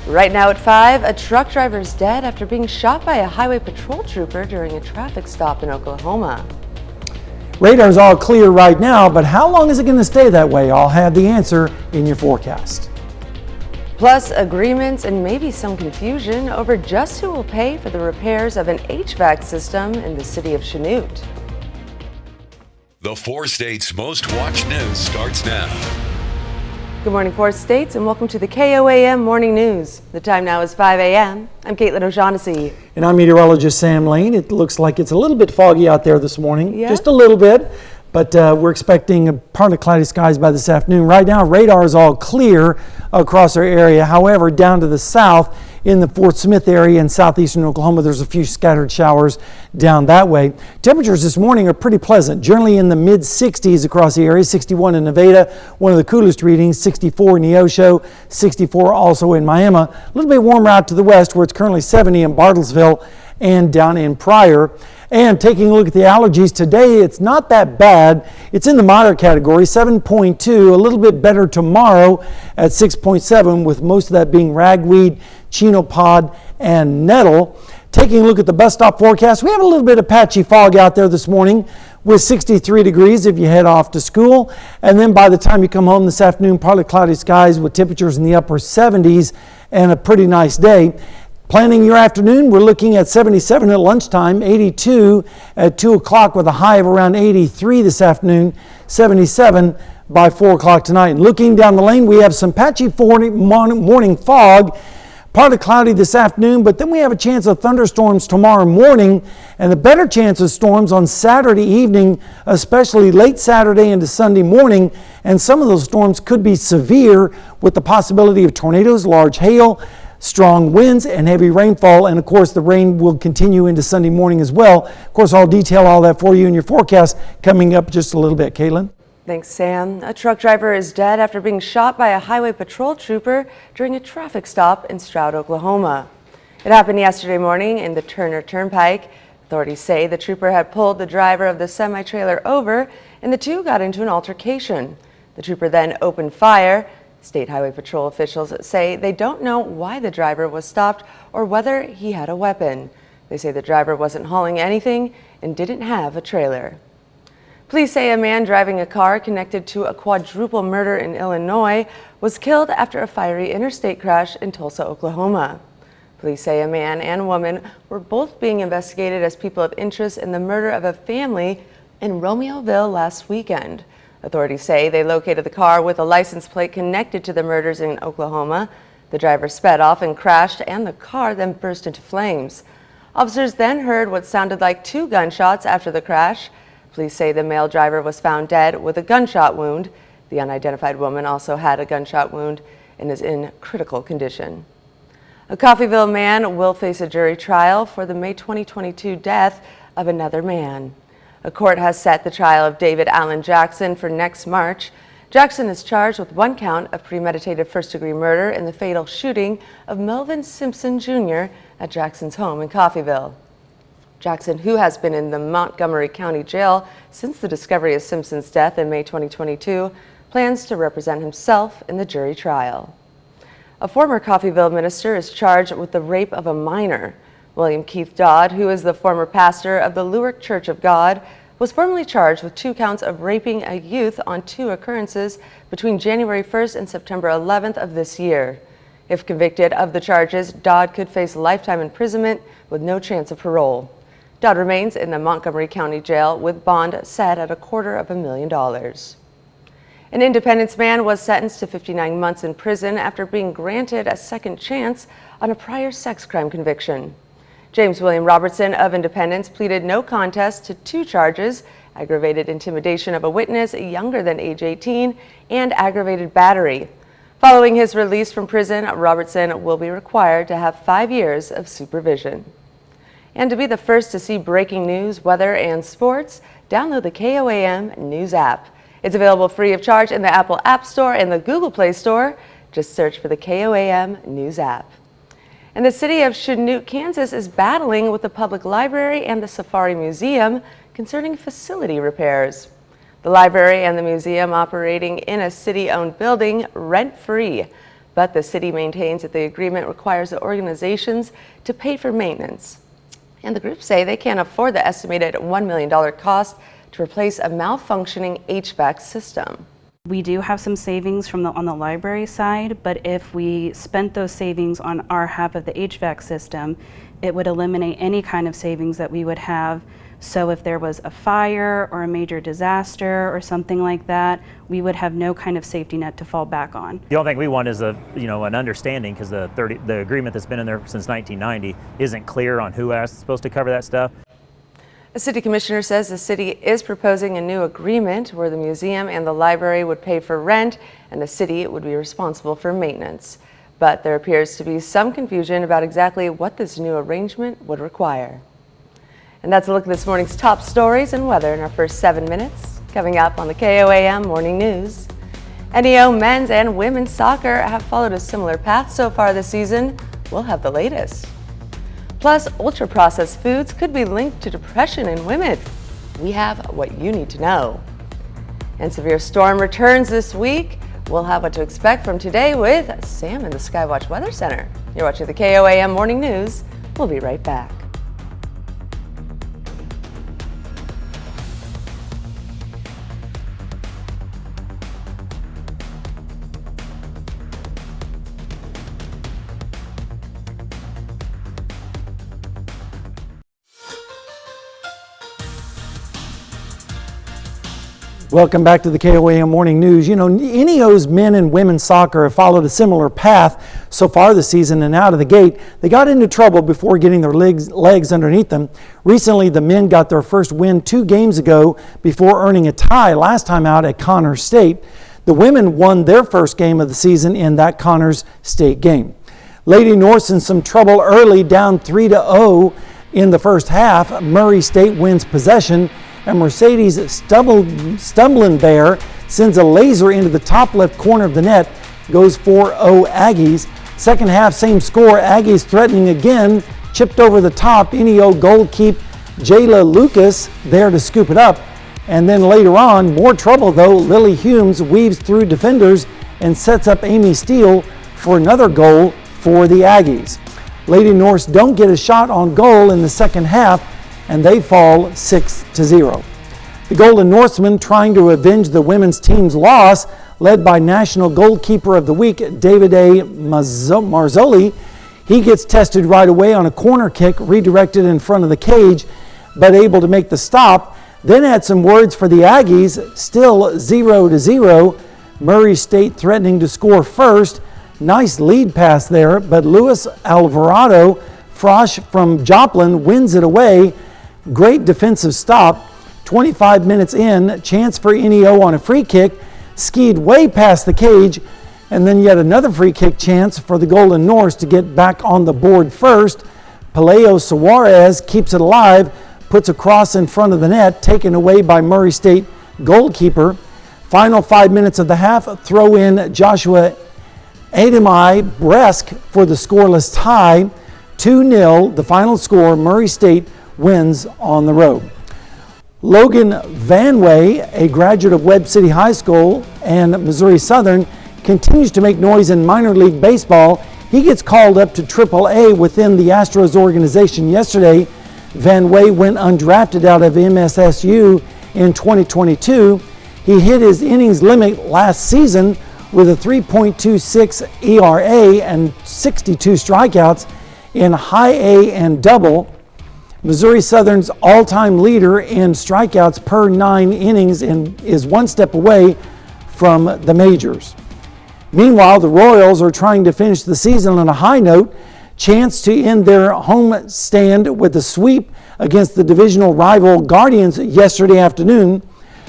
Right now at 5, a truck driver is dead after being shot by a highway patrol trooper during a traffic stop in Oklahoma. Radar's all clear right now, but how long is it going to stay that way? I'll have the answer in your forecast. Plus, agreements and maybe some confusion over just who will pay for the repairs of an HVAC system in the city of Chanute. The 4 states' most watched news starts now. Good morning, 4 states, and welcome to the KOAM Morning News. The time now is 5 a.m. I'm Caitlin O'Shaughnessy. And I'm meteorologist Sam Lane. It looks like it's a little bit foggy out there this morning, Yeah. just a little bit, but we're expecting partly cloudy skies by this afternoon. Right now, radar is all clear across our area. However, down to the south in the Fort Smith area in southeastern Oklahoma, there's a few scattered showers down that way. Temperatures this morning are pretty pleasant, generally in the mid 60s across the area. 61 in Nevada, one of the coolest readings, 64 in Neosho, 64 also in Miami. A little bit warmer out to the west where it's currently 70 in Bartlesville and down in Pryor. And taking a look at the allergies today, it's not that bad. It's in the moderate category, 7.2, a little bit better tomorrow at 6.7, with most of that being ragweed, chenopod, and nettle. Taking a look at the bus stop forecast, we have a little bit of patchy fog out there this morning with 63 degrees if you head off to school. And then by the time you come home this afternoon, partly cloudy skies with temperatures in the upper 70s and a pretty nice day. Planning your afternoon, we're looking at 77 at lunchtime, 82 at 2 o'clock with a high of around 83 this afternoon, 77 by 4 o'clock tonight. And looking down the lane, we have some patchy morning fog, partly cloudy this afternoon, but then we have a chance of thunderstorms tomorrow morning and a better chance of storms on Saturday evening, especially late Saturday into Sunday morning. And some of those storms could be severe with the possibility of tornadoes, large hail, strong winds, and heavy rainfall. And of course, the rain will continue into Sunday morning as well. Of course, I'll detail all that for you in your forecast coming up just a little bit. Caitlin? Thanks, Sam. A truck driver is dead after being shot by a highway patrol trooper during a traffic stop in Stroud, Oklahoma. It happened yesterday morning in the Turner Turnpike. Authorities say the trooper had pulled the driver of the semi-trailer over and the two got into an altercation. The trooper then opened fire. State Highway Patrol officials say they don't know why the driver was stopped or whether he had a weapon. They say the driver wasn't hauling anything and didn't have a trailer. Police say a man driving a car connected to a quadruple murder in Illinois was killed after a fiery interstate crash in Tulsa, Oklahoma. Police say a man and woman were both being investigated as people of interest in the murder of a family in Romeoville last weekend. Authorities say they located the car with a license plate connected to the murders in Oklahoma. The driver sped off and crashed, and the car then burst into flames. Officers then heard what sounded like 2 gunshots after the crash. Police say the male driver was found dead with a gunshot wound. The unidentified woman also had a gunshot wound and is in critical condition. A Coffeyville man will face a jury trial for the May 2022 death of another man. A court has set the trial of David Allen Jackson for next March. Jackson is charged with 1 count of premeditated first-degree murder in the fatal shooting of Melvin Simpson Jr. at Jackson's home in Coffeyville. Jackson, who has been in the Montgomery County Jail since the discovery of Simpson's death in May 2022, plans to represent himself in the jury trial. A former Coffeyville minister is charged with the rape of a minor. William Keith Dodd, who is the former pastor of the Lewick Church of God, was formally charged with 2 counts of raping a youth on 2 occurrences between January 1st and September 11th of this year. If convicted of the charges, Dodd could face lifetime imprisonment with no chance of parole. Dodd remains in the Montgomery County Jail with bond set at $250,000. An Independence man was sentenced to 59 months in prison after being granted a second chance on a prior sex crime conviction. James William Robertson of Independence pleaded no contest to 2 charges, aggravated intimidation of a witness younger than age 18 and aggravated battery. Following his release from prison, Robertson will be required to have 5 years of supervision. And to be the first to see breaking news, weather, and sports, download the KOAM News app. It's available free of charge in the Apple App Store and the Google Play Store. Just search for the KOAM News app. And the city of Chanute, Kansas is battling with the public library and the Safari Museum concerning facility repairs. The library and the museum operating in a city-owned building rent-free. but the city maintains that the agreement requires the organizations to pay for maintenance. And the groups say they can't afford the estimated $1 million cost to replace a malfunctioning HVAC system. We do have some savings on the library side, but if we spent those savings on our half of the HVAC system, it would eliminate any kind of savings that we would have. So if there was a fire or a major disaster or something like that, we would have no kind of safety net to fall back on. The only thing we want is an understanding, because the agreement that's been in there since 1990 isn't clear on who is supposed to cover that stuff. The city commissioner says the city is proposing a new agreement where the museum and the library would pay for rent and the city would be responsible for maintenance. But there appears to be some confusion about exactly what this new arrangement would require. And that's a look at this morning's top stories and weather in our first 7 minutes. Coming up on the KOAM Morning News. NEO men's and women's soccer have followed a similar path so far this season. We'll have the latest. Plus, ultra-processed foods could be linked to depression in women. We have what you need to know. And severe storm returns this week. We'll have what to expect from today with Sam in the Skywatch Weather Center. You're watching the KOAM Morning News. We'll be right back. Welcome back to the KOAM Morning News. You know, NEO's men and women's soccer have followed a similar path so far this season, and out of the gate, they got into trouble before getting their legs underneath them. Recently, the men got their first win 2 games ago before earning a tie last time out at Connors State. The women won their first game of the season in that Connors State game. Lady Norse in some trouble early, down 3-0 in the first half. Murray State wins possession, and Mercedes stumbling there sends a laser into the top left corner of the net, goes 4-0 Aggies. Second half, same score, Aggies threatening again, chipped over the top, NEO goalkeeper Jayla Lucas there to scoop it up. And then later on, more trouble though, Lily Humes weaves through defenders and sets up Amy Steele for another goal for the Aggies. Lady Norse don't get a shot on goal in the second half, and they fall 6-0. The Golden Norsemen trying to avenge the women's team's loss, led by National Goalkeeper of the Week, David A. Marzoli. He gets tested right away on a corner kick redirected in front of the cage, but able to make the stop. Then had some words for the Aggies, still 0-0. Murray State threatening to score first. Nice lead pass there, but Luis Alvarado Frosch from Joplin wins it away. Great defensive stop. 25 minutes in, chance for NEO on a free kick, skied way past the cage, and then yet another free kick chance for the Golden Norse to get back on the board first. Paleo Suarez keeps it alive, puts a cross in front of the net, taken away by Murray State goalkeeper. Final 5 minutes of the half, throw in Joshua Ademai Bresk for the scoreless tie. 2-0, the final score, Murray State wins on the road. Logan Vanway, a graduate of Webb City High School and Missouri Southern, continues to make noise in minor league baseball. He gets called up to AAA within the Astros organization yesterday. Vanway went undrafted out of MSSU in 2022. He hit his innings limit last season with a 3.26 ERA and 62 strikeouts in high A and double. Missouri Southern's all-time leader in strikeouts per 9 innings and is one step away from the majors. Meanwhile, the Royals are trying to finish the season on a high note. Chance to end their home stand with a sweep against the divisional rival Guardians yesterday afternoon.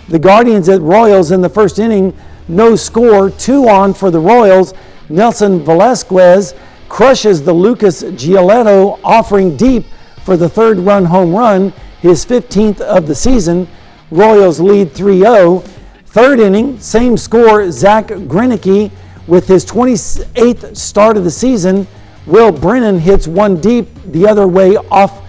The Guardians at Royals in the first inning, no score, 2 on for the Royals. Nelson Velasquez crushes the Lucas Giolito offering deep for the 3rd run home run, his 15th of the season. Royals lead 3-0. Third inning, same score, Zach Greinke with his 28th start of the season. Will Brennan hits one deep the other way off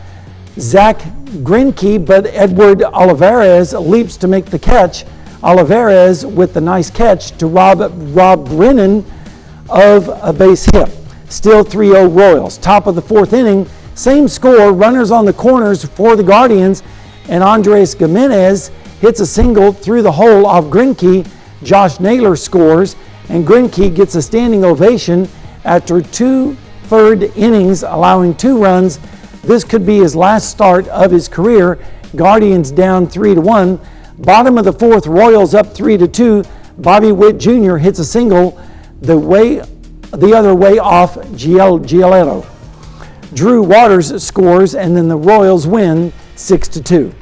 Zach Greinke, but Edward Olivares leaps to make the catch. Olivares with the nice catch to rob Brennan of a base hit. Still 3-0 Royals. Top of the fourth inning, same score, runners on the corners for the Guardians, and Andres Gimenez hits a single through the hole off Greinke. Josh Naylor scores, and Greinke gets a standing ovation after 2 third innings, allowing 2 runs. This could be his last start of his career. Guardians down 3-1. Bottom of the fourth, Royals up 3-2. Bobby Witt Jr. hits a single the other way off Giolito. Drew Waters scores, and then the Royals win 6-2.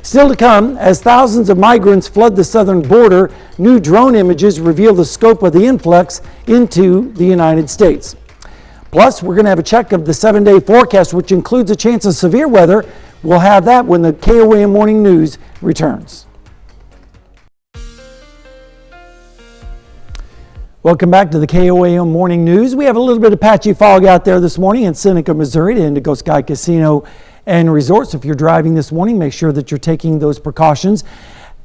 Still to come, as thousands of migrants flood the southern border, new drone images reveal the scope of the influx into the United States. Plus, we're going to have a check of the 7-day forecast, which includes a chance of severe weather. We'll have that when the KOAM Morning News returns. Welcome back to the KOAM Morning News. We have a little bit of patchy fog out there this morning in Seneca, Missouri, at Indigo Sky Casino and Resort. So if you're driving this morning, make sure that you're taking those precautions.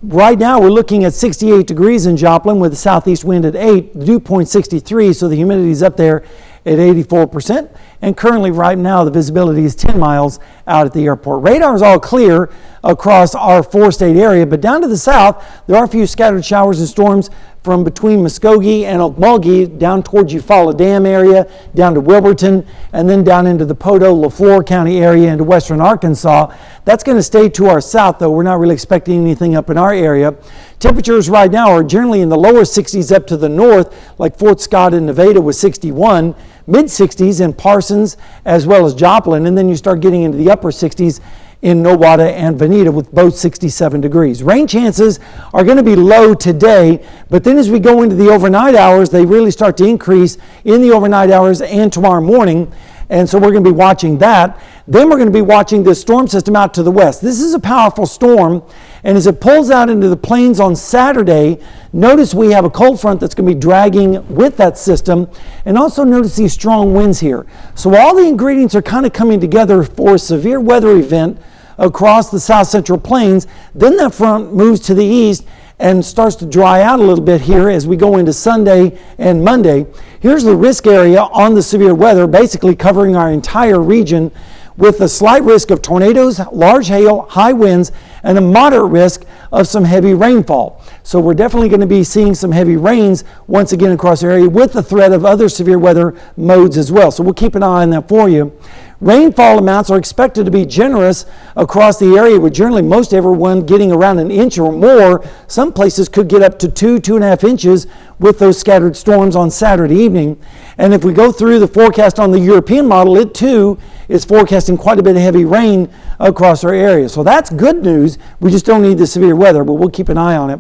Right now, we're looking at 68 degrees in Joplin with a southeast wind at 8, the dew point 63, so the humidity is up there at 84%. And currently, right now, the visibility is 10 miles out at the airport. Radar is all clear across our 4-state area, but down to the south, there are a few scattered showers and storms from between Muskogee and Okmulgee down towards Eufaula Dam area, down to Wilburton, and then down into the Poteau, LaFleur County area into western Arkansas. That's going to stay to our south, though. We're not really expecting anything up in our area. Temperatures right now are generally in the lower 60s up to the north, like Fort Scott in Nevada with 61, mid-60s in Parsons as well as Joplin, and then you start getting into the upper 60s in Nowata and Veneta with both 67 degrees. Rain chances are going to be low today, but then as we go into the overnight hours, they really start to increase in the overnight hours and tomorrow morning. And so we're going to be watching that. Then we're going to be watching this storm system out to the west. This is a powerful storm, and as it pulls out into the plains on Saturday, notice we have a cold front that's going to be dragging with that system, and also notice these strong winds here. So all the ingredients are kind of coming together for a severe weather event across the south central plains. Then that front moves to the east and starts to dry out a little bit here as we go into Sunday and Monday. Here's the risk area on the severe weather, basically covering our entire region with a slight risk of tornadoes, large hail, high winds, and a moderate risk of some heavy rainfall. So we're definitely going to be seeing some heavy rains once again across the area with the threat of other severe weather modes as well. So we'll keep an eye on that for you. Rainfall amounts are expected to be generous across the area, with generally most everyone getting around an inch or more. Some places could get up to 2.5 inches with those scattered storms on Saturday evening. And if we go through the forecast on the European model, it too is forecasting quite a bit of heavy rain across our area. So that's good news. We just don't need the severe weather, but we'll keep an eye on it.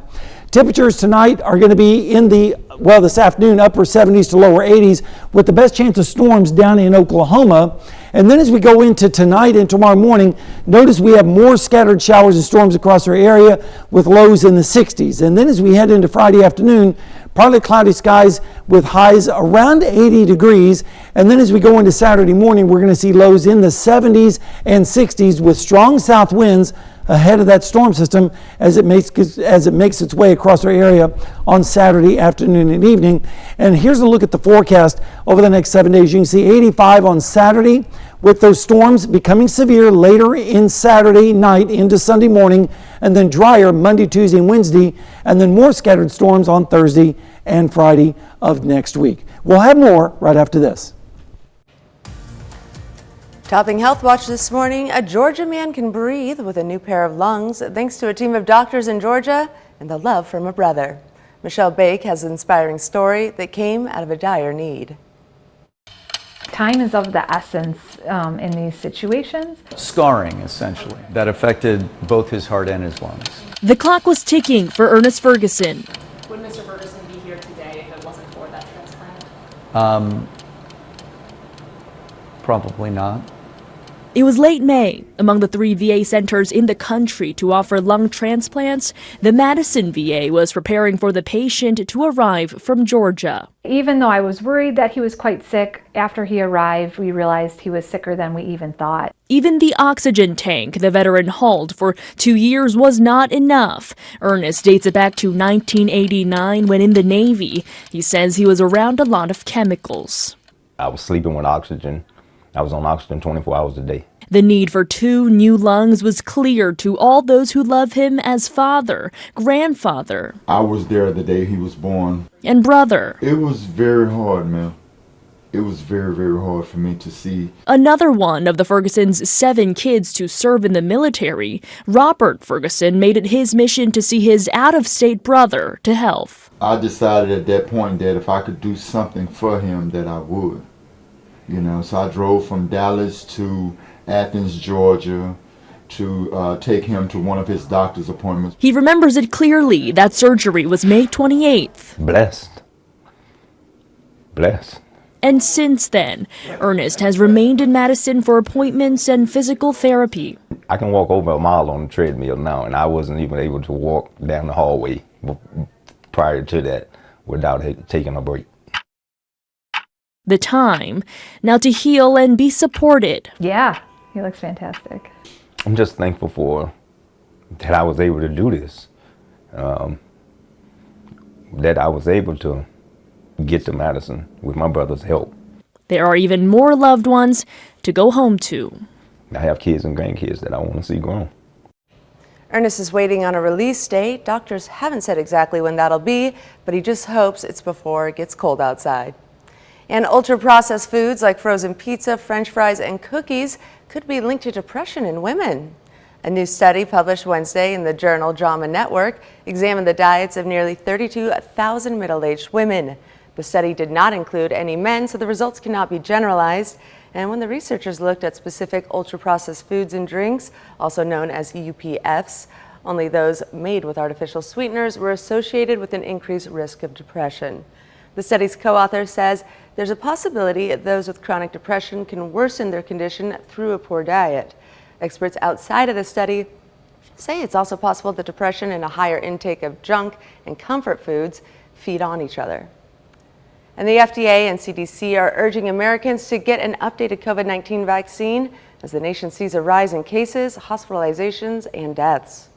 Temperatures tonight are going to be in this afternoon, upper 70s to lower 80s, with the best chance of storms down in Oklahoma. And then as we go into tonight and tomorrow morning, notice we have more scattered showers and storms across our area with lows in the 60s. And then as we head into Friday afternoon, partly cloudy skies with highs around 80 degrees. And then as we go into Saturday morning, we're going to see lows in the 70s and 60s with strong south winds ahead of that storm system as it makes its way across our area on Saturday afternoon and evening. And here's a look at the forecast over the next 7 days. You can see 85 on Saturday, with those storms becoming severe later in Saturday night into Sunday morning, and then drier Monday, Tuesday, and Wednesday, and then more scattered storms on Thursday and Friday of next week. We'll have more right after this. Topping Health Watch this morning, a Georgia man can breathe with a new pair of lungs thanks to a team of doctors in Georgia and the love from a brother. Michelle Bake has an inspiring story that came out of a dire need. Time is of the essence in these situations. Scarring, essentially, that affected both his heart and his lungs. The clock was ticking for Ernest Ferguson. Would Mr. Ferguson be here today if it wasn't for that transplant? Probably not. It was late May. Among the 3 VA centers in the country to offer lung transplants, the Madison VA was preparing for the patient to arrive from Georgia. Even though I was worried that he was quite sick, after he arrived, we realized he was sicker than we even thought. Even the oxygen tank the veteran hauled for 2 years was not enough. Ernest dates it back to 1989 when in the Navy. He says he was around a lot of chemicals. I was sleeping with oxygen. I was on oxygen 24 hours a day. The need for 2 new lungs was clear to all those who love him as father, grandfather, I was there the day he was born. and brother. It was very hard, man. It was very, very hard for me to see. Another one of the Fergusons' 7 kids to serve in the military, Robert Ferguson made it his mission to see his out-of-state brother to health. I decided at that point that if I could do something for him, that I would. You know, so I drove from Dallas to Athens, Georgia, to take him to one of his doctor's appointments. He remembers it clearly. That surgery was May 28th. Blessed. Blessed. And since then, Ernest has remained in Madison for appointments and physical therapy. I can walk over a mile on the treadmill now, and I wasn't even able to walk down the hallway prior to that without taking a break. The time now to heal and be supported. Yeah, he looks fantastic. I'm just thankful for that I was able to do this, that I was able to get to Madison with my brother's help. There are even more loved ones to go home to. I have kids and grandkids that I want to see grown. Ernest is waiting on a release date. Doctors haven't said exactly when that'll be, but he just hopes it's before it gets cold outside. And ultra-processed foods like frozen pizza, French fries, and cookies could be linked to depression in women. A new study published Wednesday in the journal JAMA Network examined the diets of nearly 32,000 middle-aged women. The study did not include any men, so the results cannot be generalized. And when the researchers looked at specific ultra-processed foods and drinks, also known as UPFs, only those made with artificial sweeteners were associated with an increased risk of depression. The study's co-author says there's a possibility that those with chronic depression can worsen their condition through a poor diet. Experts outside of the study say it's also possible that depression and a higher intake of junk and comfort foods feed on each other. And the FDA and CDC are urging Americans to get an updated COVID-19 vaccine as the nation sees a rise in cases, hospitalizations, and deaths.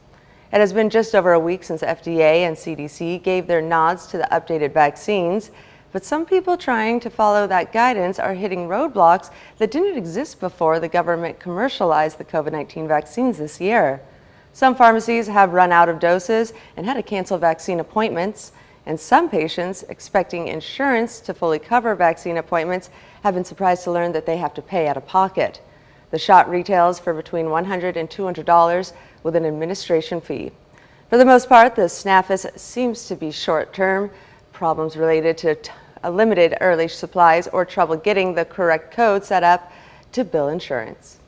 It has been just over a week since FDA and CDC gave their nods to the updated vaccines, but some people trying to follow that guidance are hitting roadblocks that didn't exist before the government commercialized the COVID-19 vaccines this year. Some pharmacies have run out of doses and had to cancel vaccine appointments, and some patients expecting insurance to fully cover vaccine appointments have been surprised to learn that they have to pay out of pocket. The shot retails for between $100 and $200 with an administration fee. For the most part, the snafu seems to be short-term, problems related to limited early supplies or trouble getting the correct code set up to bill insurance.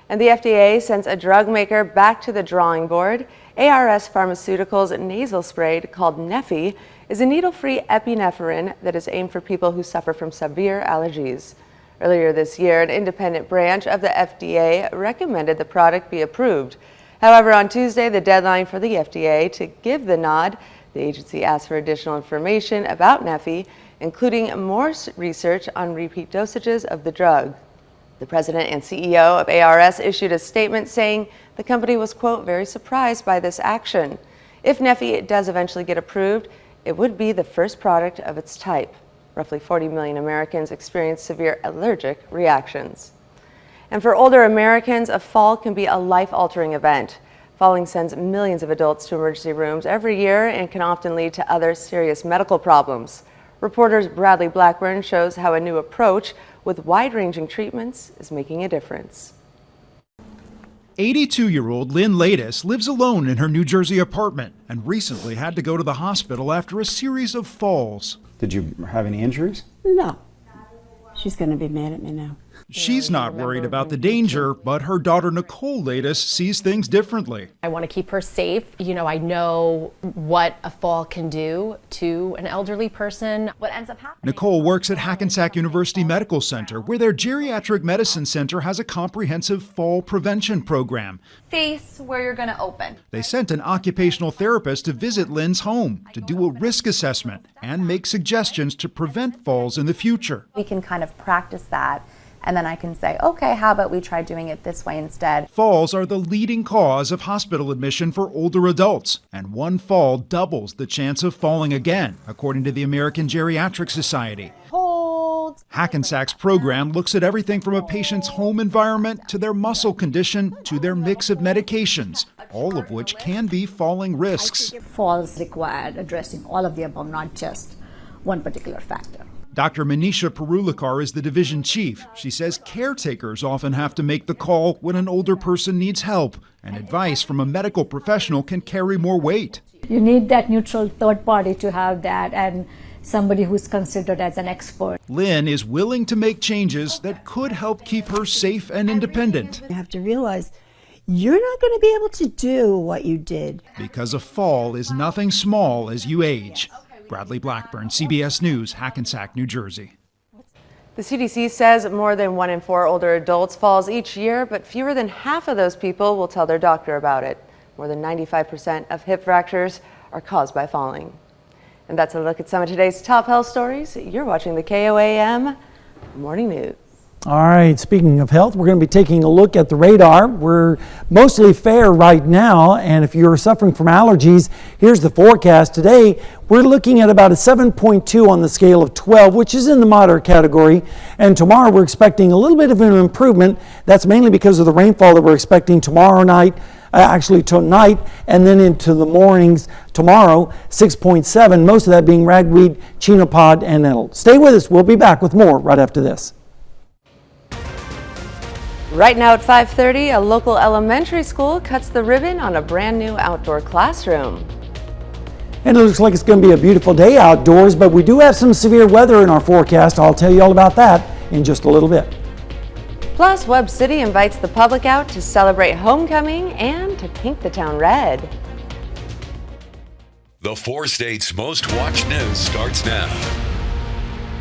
And the FDA sends a drug maker back to the drawing board. ARS Pharmaceuticals' nasal spray called Neffy is a needle-free epinephrine that is aimed for people who suffer from severe allergies. Earlier this year, an independent branch of the FDA recommended the product be approved. However, on Tuesday, the deadline for the FDA to give the nod, the agency asked for additional information about Neffy, including more research on repeat dosages of the drug. The president and CEO of ARS issued a statement saying the company was, quote, very surprised by this action. If Neffy does eventually get approved, it would be the first product of its type. Roughly 40 million Americans experience severe allergic reactions. And for older Americans, a fall can be a life-altering event. Falling sends millions of adults to emergency rooms every year and can often lead to other serious medical problems. Reporters Bradley Blackburn shows how a new approach with wide-ranging treatments is making a difference. 82-year-old Lynn Ladis lives alone in her New Jersey apartment and recently had to go to the hospital after a series of falls. Did you have any injuries? No. She's going to be mad at me now. She's not worried about the danger, but her daughter Nicole Latus sees things differently. I want to keep her safe. You know, I know what a fall can do to an elderly person. What ends up happening? Nicole works at Hackensack University Medical Center, where their geriatric medicine center has a comprehensive fall prevention program. Face where you're going to open. They sent an occupational therapist to visit Lynn's home to do a risk assessment and make suggestions to prevent falls in the future. We can kind of practice that. And then I can say, okay, how about we try doing it this way instead? Falls are the leading cause of hospital admission for older adults, and one fall doubles the chance of falling again, according to the American Geriatric Society. Hold. Hackensack's program looks at everything from a patient's home environment to their muscle condition to their mix of medications, all of which can be falling risks. Falls required addressing all of the above, not just one particular factor. Dr. Manisha Perulakar is the division chief. She says caretakers often have to make the call when an older person needs help, and advice from a medical professional can carry more weight. You need that neutral third party to have that, and somebody who's considered as an expert. Lynn is willing to make changes that could help keep her safe and independent. You have to realize you're not going to be able to do what you did. Because a fall is nothing small as you age. Bradley Blackburn, CBS News, Hackensack, New Jersey. The CDC says more than 1 in 4 older adults falls each year, but fewer than half of those people will tell their doctor about it. More than 95% of hip fractures are caused by falling. And that's a look at some of today's top health stories. You're watching the KOAM Morning News. All right, speaking of health, we're going to be taking a look at the radar. We're mostly fair right now, and if you're suffering from allergies, here's the forecast. Today, we're looking at about a 7.2 on the scale of 12, which is in the moderate category. And tomorrow, we're expecting a little bit of an improvement. That's mainly because of the rainfall that we're expecting tomorrow night, actually tonight, and then into the mornings tomorrow, 6.7, most of that being ragweed, chenopod, and nettle. Stay with us. We'll be back with more right after this. Right now at 5:30, a local elementary school cuts the ribbon on a brand new outdoor classroom. And it looks like it's going to be a beautiful day outdoors, but we do have some severe weather in our forecast. I'll tell you all about that in just a little bit. Plus, Webb City invites the public out to celebrate homecoming and to paint the town red. The 4 states' most watched news starts now.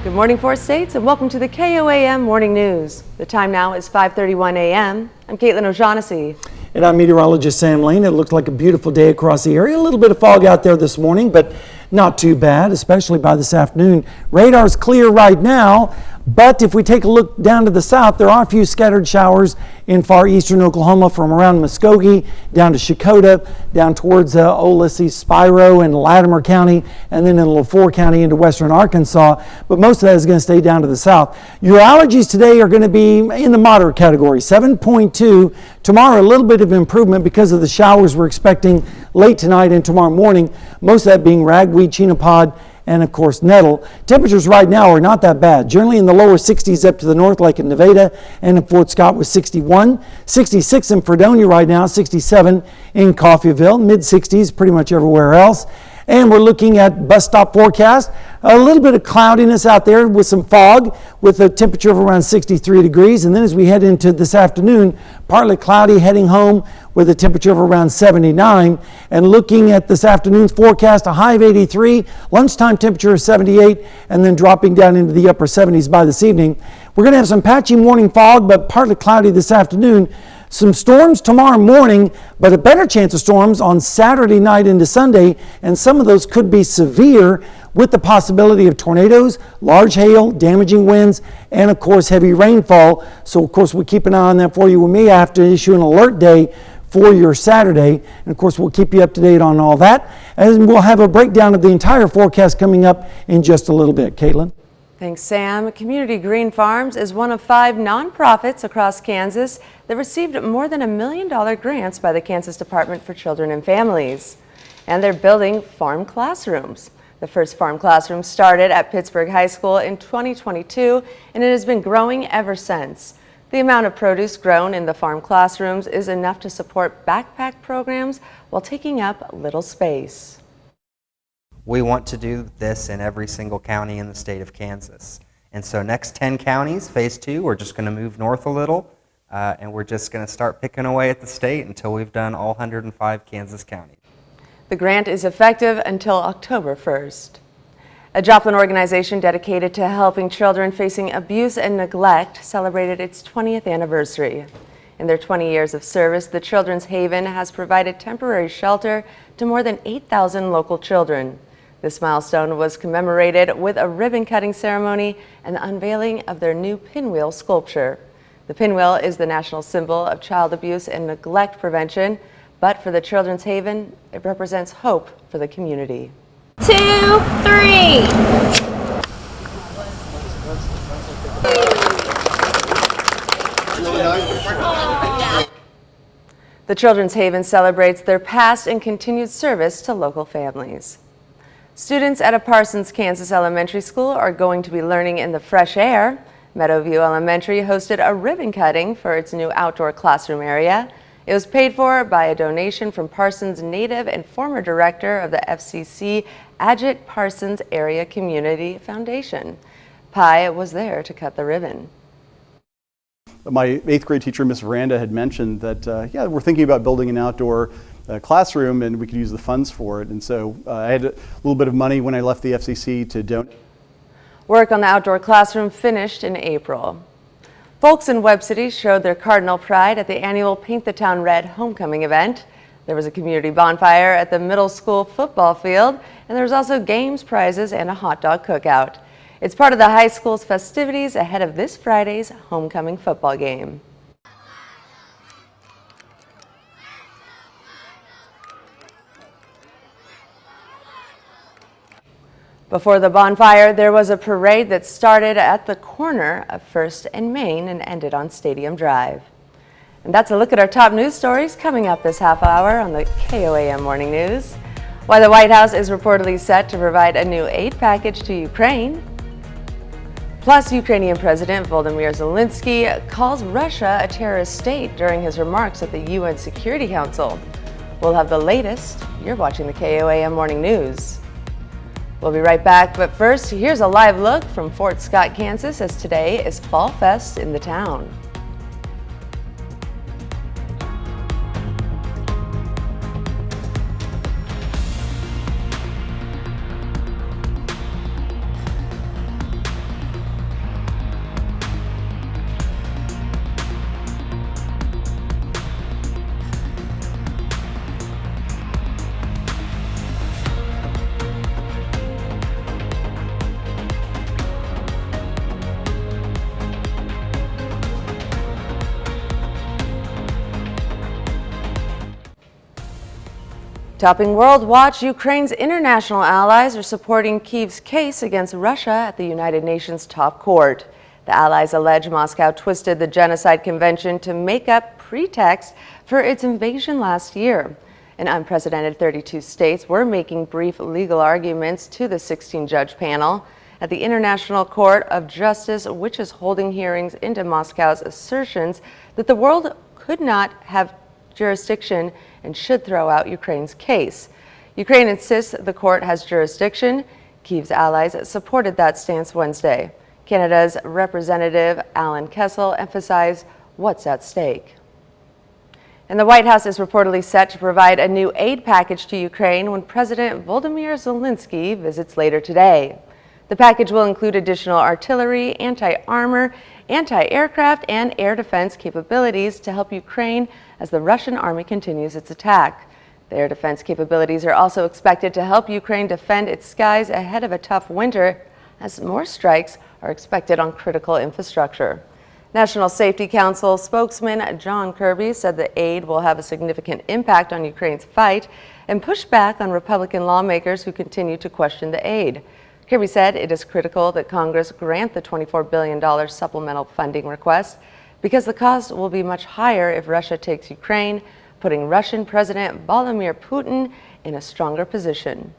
Good morning, 4 states, and welcome to the KOAM Morning News. The time now is 5:31 a.m. I'm Caitlin O'Shaughnessy. And I'm meteorologist Sam Lane. It looks like a beautiful day across the area. A little bit of fog out there this morning, but not too bad, especially by this afternoon. Radar's clear right now, but if we take a look down to the south, there are a few scattered showers in far eastern Oklahoma from around Muskogee down to Shakota, down towards Ulysses, Spiro, and Latimer County, and then in LaFleur County into western Arkansas. But most of that is going to stay down to the south. Your allergies today are going to be in the moderate category, 7.2. Tomorrow, a little bit of improvement because of the showers we're expecting late tonight and tomorrow morning, most of that being ragweed, chenopod, and of course nettle. Temperatures right now are not that bad. Generally in the lower 60s up to the north, like in Nevada and in Fort Scott was 61. 66 in Fredonia right now, 67 in Coffeyville, mid 60s pretty much everywhere else. And we're looking at bus stop forecast. A little bit of cloudiness out there with some fog with a temperature of around 63 degrees. And then as we head into this afternoon, partly cloudy heading home with a temperature of around 79. And looking at this afternoon's forecast, a high of 83, lunchtime temperature of 78, and then dropping down into the upper 70s by this evening. We're going to have some patchy morning fog, but partly cloudy this afternoon. Some storms tomorrow morning, but a better chance of storms on Saturday night into Sunday, and some of those could be severe with the possibility of tornadoes, large hail, damaging winds, and of course heavy rainfall. So of course we'll keep an eye on that for you. We may have to issue an alert day for your Saturday, and of course we'll keep you up to date on all that, and we'll have a breakdown of the entire forecast coming up in just a little bit. Caitlin? Thanks, Sam. Community Green Farms is one of 5 nonprofits across Kansas that received more than $1 million grants by the Kansas Department for Children and Families. And they're building farm classrooms. The first farm classroom started at Pittsburgh High School in 2022, and it has been growing ever since. The amount of produce grown in the farm classrooms is enough to support backpack programs while taking up little space. We want to do this in every single county in the state of Kansas. And so next 10 counties, phase 2, we're just going to move north a little, and we're just going to start picking away at the state until we've done all 105 Kansas counties. The grant is effective until October 1st. A Joplin organization dedicated to helping children facing abuse and neglect celebrated its 20th anniversary. In their 20 years of service, the Children's Haven has provided temporary shelter to more than 8,000 local children. This milestone was commemorated with a ribbon-cutting ceremony and the unveiling of their new pinwheel sculpture. The pinwheel is the national symbol of child abuse and neglect prevention, but for the Children's Haven, it represents hope for the community. 2, 3. The Children's Haven celebrates their past and continued service to local families. Students at a Parsons, Kansas elementary school are going to be learning in the fresh air. Meadowview Elementary hosted a ribbon cutting for its new outdoor classroom area. It was paid for by a donation from Parsons native and former director of the FCC Adjit Parsons Area Community Foundation. Pi was there to cut the ribbon. My 8th grade teacher, Miss Veranda, had mentioned that, yeah, we're thinking about building an outdoor classroom and we could use the funds for it. And so I had a little bit of money when I left the FCC to donate. Work on the outdoor classroom finished in April. Folks in Webb City showed their cardinal pride at the annual Paint the Town Red homecoming event. There was a community bonfire at the middle school football field, and there was also games, prizes, and a hot dog cookout. It's part of the high school's festivities ahead of this Friday's homecoming football game. Before the bonfire, there was a parade that started at the corner of 1st and Main and ended on Stadium Drive. And that's a look at our top news stories coming up this half hour on the KOAM Morning News. Why the White House is reportedly set to provide a new aid package to Ukraine. Plus, Ukrainian President Volodymyr Zelensky calls Russia a terrorist state during his remarks at the UN Security Council. We'll have the latest. You're watching the KOAM Morning News. We'll be right back, but first, here's a live look from Fort Scott, Kansas, as today is Fall Fest in the town. Topping World Watch, Ukraine's international allies are supporting Kyiv's case against Russia at the United Nations top court. The allies allege Moscow twisted the Genocide Convention to make up pretext for its invasion last year. An unprecedented 32 states were making brief legal arguments to the 16-judge panel at the International Court of Justice, which is holding hearings into Moscow's assertions that the world could not have jurisdiction and should throw out Ukraine's case. Ukraine insists the court has jurisdiction. Kyiv's allies supported that stance Wednesday. Canada's Representative Alan Kessel emphasized what's at stake. And the White House is reportedly set to provide a new aid package to Ukraine when President Volodymyr Zelensky visits later today. The package will include additional artillery, anti-armor, anti-aircraft, and air defense capabilities to help Ukraine as the Russian army continues its attack. The air defense capabilities are also expected to help Ukraine defend its skies ahead of a tough winter, as more strikes are expected on critical infrastructure. National Safety Council spokesman John Kirby said the aid will have a significant impact on Ukraine's fight and push back on Republican lawmakers who continue to question the aid. Kirby said it is critical that Congress grant the $24 billion supplemental funding request because the cost will be much higher if Russia takes Ukraine, putting Russian President Vladimir Putin in a stronger position.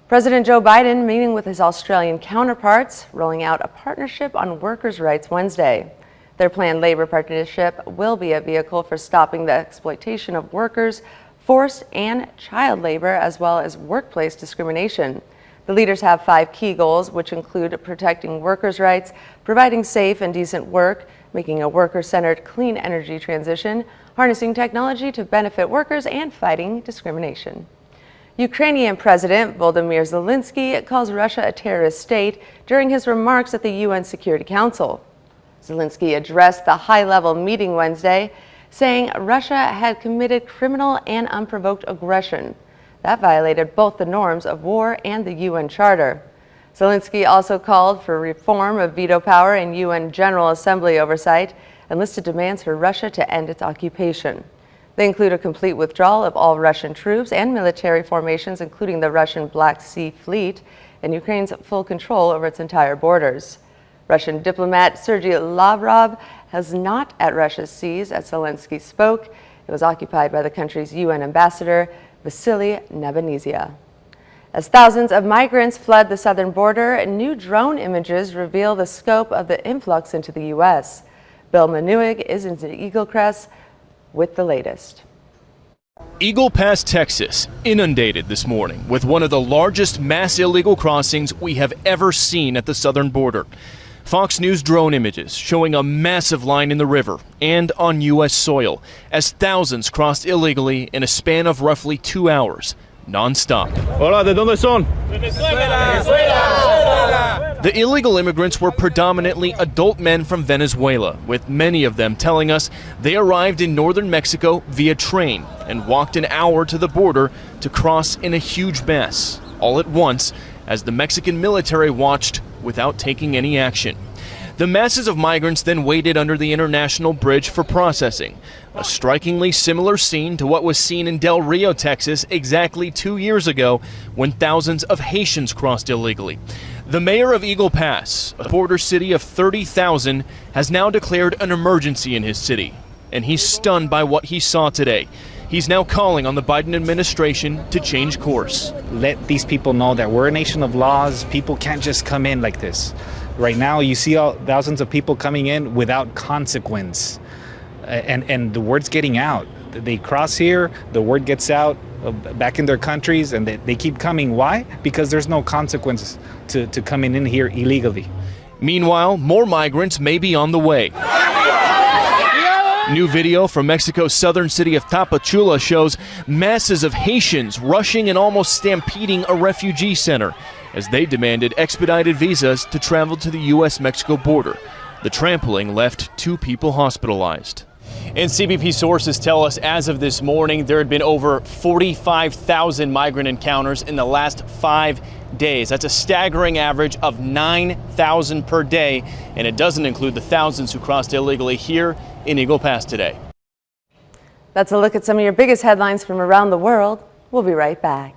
President Joe Biden meeting with his Australian counterparts, rolling out a partnership on workers' rights Wednesday. Their planned labor partnership will be a vehicle for stopping the exploitation of workers, forced and child labor, as well as workplace discrimination. The leaders have 5 key goals, which include protecting workers' rights, providing safe and decent work, making a worker-centered clean energy transition, harnessing technology to benefit workers, and fighting discrimination. Ukrainian President Volodymyr Zelensky calls Russia a terrorist state during his remarks at the UN Security Council. Zelensky addressed the high-level meeting Wednesday, saying Russia had committed criminal and unprovoked aggression that violated both the norms of war and the UN Charter. Zelensky also called for reform of veto power and UN General Assembly oversight and listed demands for Russia to end its occupation. They include a complete withdrawal of all Russian troops and military formations, including the Russian Black Sea Fleet, and Ukraine's full control over its entire borders. Russian diplomat Sergei Lavrov was not at Russia's seas as Zelensky spoke. It was occupied by the country's UN ambassador, Vasily Nebenzia. As thousands of migrants fled the southern border, new drone images reveal the scope of the influx into the U.S. Bill Manuig is in Eagle Crest with the latest. Eagle Pass, Texas, inundated this morning with one of the largest mass illegal crossings we have ever seen at the southern border. Fox News drone images showing a massive line in the river and on U.S. soil as thousands crossed illegally in a span of roughly 2 hours, non-stop. Hola, ¿de dónde son? The illegal immigrants were predominantly adult men from Venezuela, with many of them telling us they arrived in northern Mexico via train and walked an hour to the border to cross in a huge mess, all at once, as the Mexican military watched without taking any action. The masses of migrants then waited under the international bridge for processing, a strikingly similar scene to what was seen in Del Rio, Texas, exactly 2 years ago when thousands of Haitians crossed illegally. The mayor of Eagle Pass, a border city of 30,000, has now declared an emergency in his city, and he's stunned by what he saw today. He's now calling on the Biden administration to change course. Let these people know that we're a nation of laws. People can't just come in like this. Right now, you see thousands of people coming in without consequence. And the word's getting out. They cross here, the word gets out back in their countries, and they keep coming. Why? Because there's no consequence to coming in here illegally. Meanwhile, more migrants may be on the way. New video from Mexico's southern city of Tapachula shows masses of Haitians rushing and almost stampeding a refugee center as they demanded expedited visas to travel to the U.S.-Mexico border. The trampling left 2 people hospitalized. And CBP sources tell us as of this morning, there had been over 45,000 migrant encounters in the last 5 days. That's a staggering average of 9,000 per day, and it doesn't include the thousands who crossed illegally here in Eagle Pass today. That's a look at some of your biggest headlines from around the world. We'll be right back.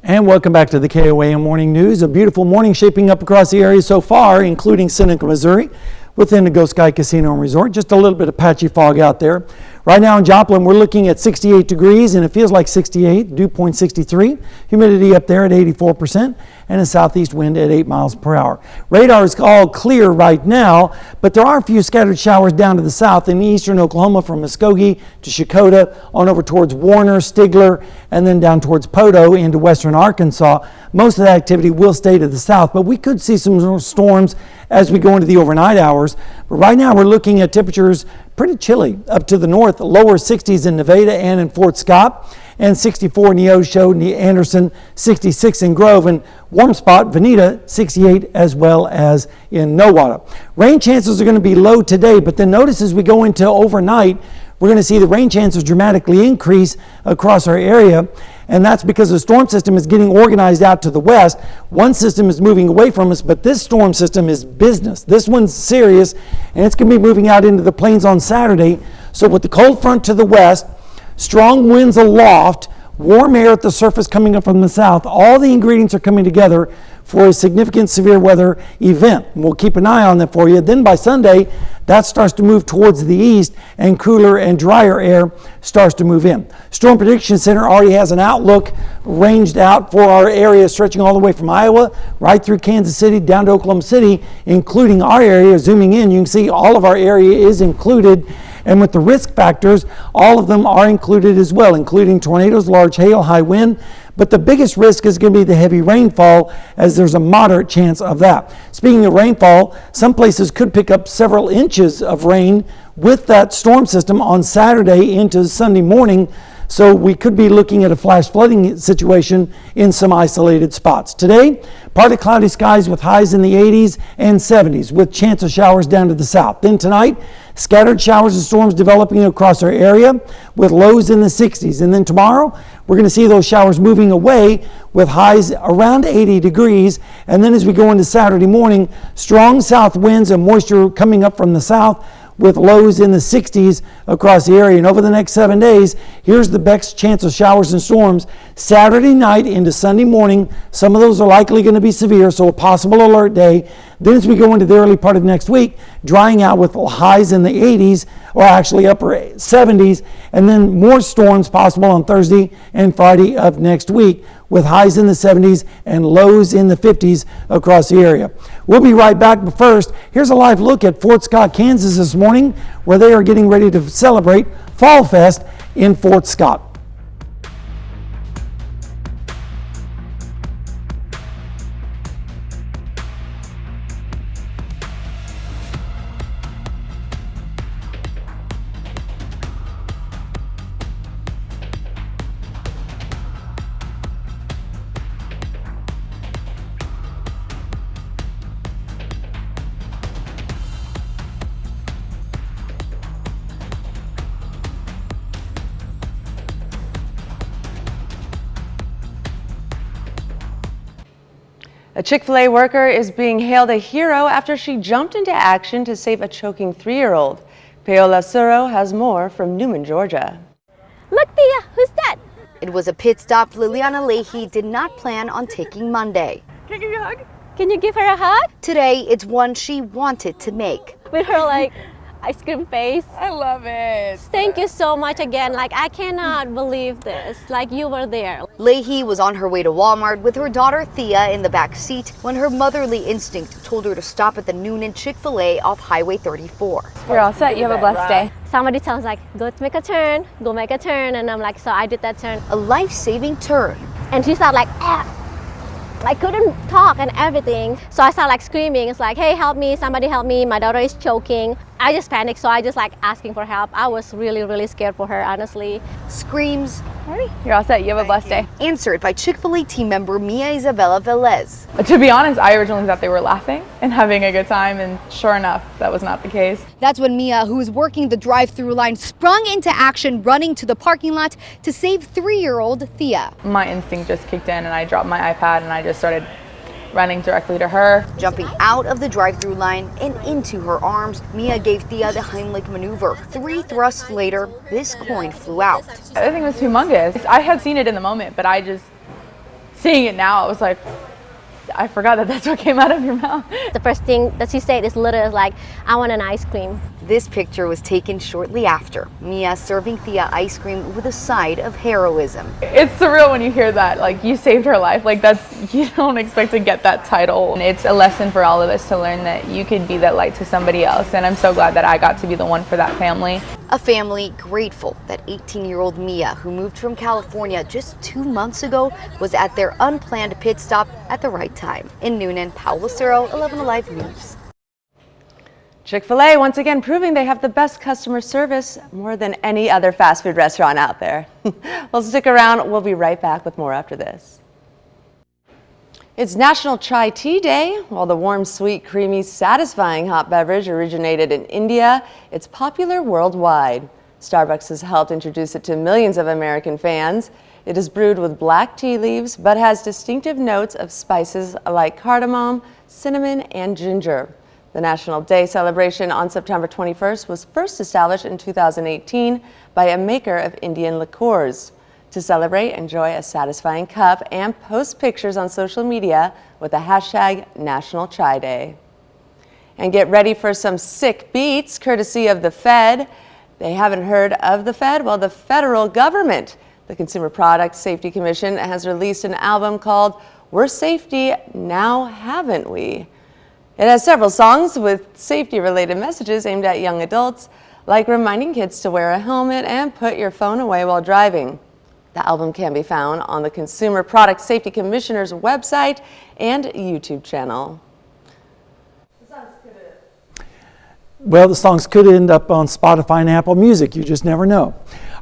And welcome back to the KOAM Morning News. A beautiful morning shaping up across the area so far, including Seneca, Missouri, within the Ghost Sky Casino and Resort. Just a little bit of patchy fog out there. Right now in Joplin, we're looking at 68 degrees, and it feels like 68, dew point 63. Humidity up there at 84%, and a southeast wind at 8 miles per hour. Radar is all clear right now, but there are a few scattered showers down to the south in eastern Oklahoma from Muskogee to Shakota, on over towards Warner, Stigler, and then down towards Poto into western Arkansas. Most of the activity will stay to the south, but we could see some storms as we go into the overnight hours. But right now we're looking at temperatures pretty chilly up to the north, lower 60s in Nevada and in Fort Scott, and 64 in Neosho, Anderson, 66 in Grove, and warm spot, Veneta, 68 as well as in Nowata. Rain chances are going to be low today, but then notice as we go into overnight, we're going to see the rain chances dramatically increase across our area, and that's because the storm system is getting organized out to the west. One system is moving away from us, but this storm system is business. This one's serious, and it's going to be moving out into the plains on Saturday. So with the cold front to the west, strong winds aloft, warm air at the surface coming up from the south, all the ingredients are coming together for a significant severe weather event. And we'll keep an eye on that for you. Then by Sunday, that starts to move towards the east, and cooler and drier air starts to move in. Storm Prediction Center already has an outlook ranged out for our area stretching all the way from Iowa right through Kansas City down to Oklahoma City, including our area. Zooming in, you can see all of our area is included. And with the risk factors, all of them are included as well, including tornadoes, large hail, high wind. But the biggest risk is going to be the heavy rainfall, as there's a moderate chance of that. Speaking of rainfall, some places could pick up several inches of rain with that storm system on Saturday into Sunday morning. So we could be looking at a flash flooding situation in some isolated spots. Today, partly cloudy skies with highs in the 80s and 70s with chance of showers down to the south. Then tonight, scattered showers and storms developing across our area with lows in the 60s. And then tomorrow, we're going to see those showers moving away with highs around 80 degrees. And then as we go into Saturday morning, strong south winds and moisture coming up from the south with lows in the 60s across the area. And over the next 7 days, here's the best chance of showers and storms Saturday night into Sunday morning. Some of those are likely going to be severe, so a possible alert day. Then as we go into the early part of next week, drying out with highs in the 80s, or actually upper 70s, and then more storms possible on Thursday and Friday of next week, with highs in the 70s and lows in the 50s across the area. We'll be right back, but first, here's a live look at Fort Scott, Kansas this morning, where they are getting ready to celebrate Fall Fest in Fort Scott. A Chick-fil-A worker is being hailed a hero after she jumped into action to save a choking 3-year-old. Paola Suro has more from Newman, Georgia. Look, Thea, who's that? It was a pit stop Liliana Leahy did not plan on taking Monday. Can I give you a hug? Can you give her a hug? Today, it's one she wanted to make. With her like ice cream face. I love it. Thank you so much again. Like, I cannot believe this. Like, you were there. Leahy was on her way to Walmart with her daughter Thea in the back seat when her motherly instinct told her to stop at the Noonan Chick-fil-A off Highway 34. You're all set. You have a blessed day. Somebody tells like, go make a turn, go make a turn. And I'm like, so I did that turn. A life-saving turn. And she started like, ah. I couldn't talk and everything. So I started like screaming. It's like, hey, help me, somebody help me. My daughter is choking. I just panicked, so I just like asking for help. I was really, really scared for her, honestly. Screams. Alrighty, you're all set. You have a blessed day. Answered by Chick-fil-A team member Mia Isabella Velez. To be honest, I originally thought they were laughing and having a good time, and sure enough, that was not the case. That's when Mia, who was working the drive-through line, sprung into action, running to the parking lot to save 3-year-old Thea. My instinct just kicked in, and I dropped my iPad, and I just started running directly to her. Jumping out of the drive-through line and into her arms, Mia gave Thea the Heimlich maneuver. 3 thrusts later, this coin flew out. I think it was humongous. I had seen it in the moment, but seeing it now, I was like, I forgot that that's what came out of your mouth. The first thing that she said is literally like, I want an ice cream. This picture was taken shortly after. Mia serving Thea ice cream with a side of heroism. It's surreal when you hear that, like you saved her life. Like you don't expect to get that title. And it's a lesson for all of us to learn that you could be that light to somebody else. And I'm so glad that I got to be the one for that family. A family grateful that 18-year-old Mia, who moved from California just 2 months ago, was at their unplanned pit stop at the right time. In Noonan, Paola Suro, 11 Alive News. Chick-fil-A once again proving they have the best customer service more than any other fast food restaurant out there. Well, stick around. We'll be right back with more after this. It's National Chai Tea Day. While the warm, sweet, creamy, satisfying hot beverage originated in India, it's popular worldwide. Starbucks has helped introduce it to millions of American fans. It is brewed with black tea leaves, but has distinctive notes of spices like cardamom, cinnamon, and ginger. The National Day celebration on September 21st was first established in 2018 by a maker of Indian liqueurs. To celebrate, enjoy a satisfying cup and post pictures on social media with the hashtag National Chai Day. And get ready for some sick beats courtesy of the Fed. They haven't heard of the Fed? Well, the federal government, the Consumer Product Safety Commission, has released an album called We're Safety Now, Haven't We? It has several songs with safety-related messages aimed at young adults. like reminding kids to wear a helmet and put your phone away while driving. The album can be found on the Consumer Product Safety Commissioner's website and YouTube channel. Well, the songs could end up on Spotify and Apple Music. You just never know.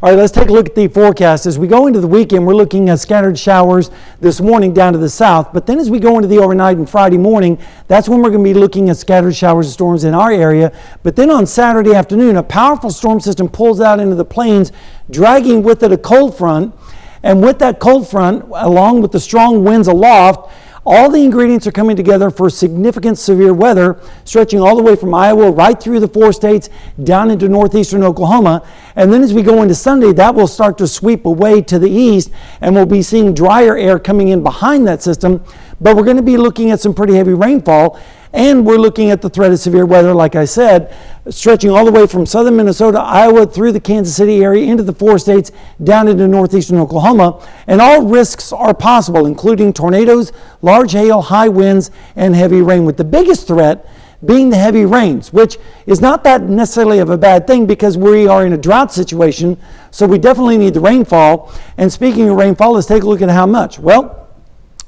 All right, let's take a look at the forecast. As we go into the weekend, we're looking at scattered showers this morning down to the south. But then as we go into the overnight and Friday morning, that's when we're going to be looking at scattered showers and storms in our area. But then on Saturday afternoon, a powerful storm system pulls out into the plains, dragging with it a cold front. And with that cold front, along with the strong winds aloft, all the ingredients are coming together for significant severe weather, stretching all the way from Iowa right through the 4 states down into northeastern Oklahoma. And then as we go into Sunday, that will start to sweep away to the east, and we'll be seeing drier air coming in behind that system. But we're going to be looking at some pretty heavy rainfall, and we're looking at the threat of severe weather, like I said, stretching all the way from southern Minnesota, Iowa, through the Kansas City area, into the 4 states, down into northeastern Oklahoma. And all risks are possible, including tornadoes, large hail, high winds, and heavy rain, with the biggest threat being the heavy rains, which is not that necessarily of a bad thing because we are in a drought situation, so we definitely need the rainfall. And speaking of rainfall, let's take a look at how much. Well,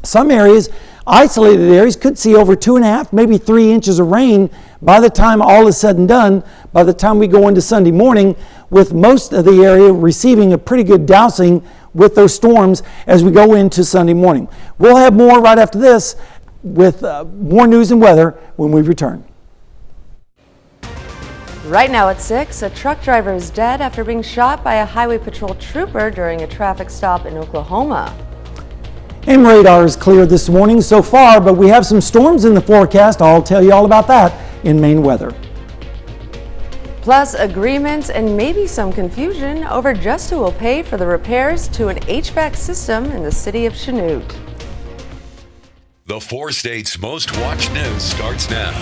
some areas, isolated areas, could see over 2.5, maybe 3 inches of rain by the time all is said and done, by the time we go into Sunday morning, with most of the area receiving a pretty good dousing with those storms as we go into Sunday morning. We'll have more right after this with more news and weather when we return. Right now at 6, a truck driver is dead after being shot by a highway patrol trooper during a traffic stop in Oklahoma. And radar is clear this morning so far, but we have some storms in the forecast. I'll tell you all about that in Maine weather. Plus agreements and maybe some confusion over just who will pay for the repairs to an HVAC system in the city of Chanute. The 4 states' most watched news starts now.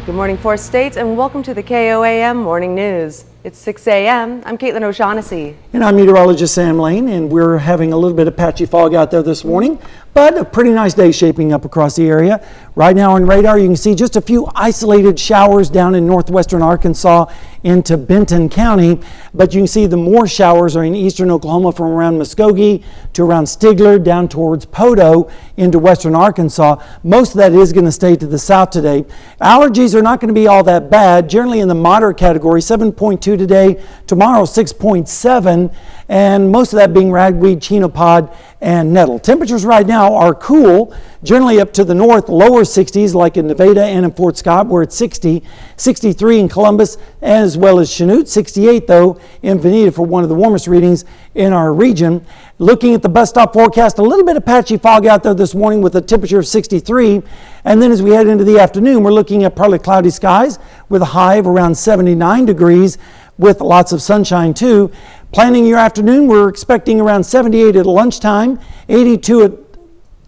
Good morning, 4 states, and welcome to the KOAM Morning News. It's 6 a.m. I'm Caitlin O'Shaughnessy. And I'm meteorologist Sam Lane, and we're having a little bit of patchy fog out there this morning, but a pretty nice day shaping up across the area. Right now on radar, you can see just a few isolated showers down in northwestern Arkansas into Benton County, but you can see the more showers are in eastern Oklahoma from around Muskogee to around Stigler down towards Podo into western Arkansas. Most of that is going to stay to the south today. Allergies are not going to be all that bad, generally in the moderate category, 7.2 today, tomorrow 6.7, and most of that being ragweed, chenopod, and nettle. Temperatures right now are cool, generally up to the north, lower 60s like in Nevada and in Fort Scott, where it's 60, 63 in Columbus, as well as Chanute, 68 though in Veneta for one of the warmest readings in our region. Looking at the bus stop forecast, a little bit of patchy fog out there this morning with a temperature of 63, and then as we head into the afternoon, we're looking at partly cloudy skies with a high of around 79 degrees with lots of sunshine too. Planning your afternoon, we're expecting around 78 at lunchtime, 82 at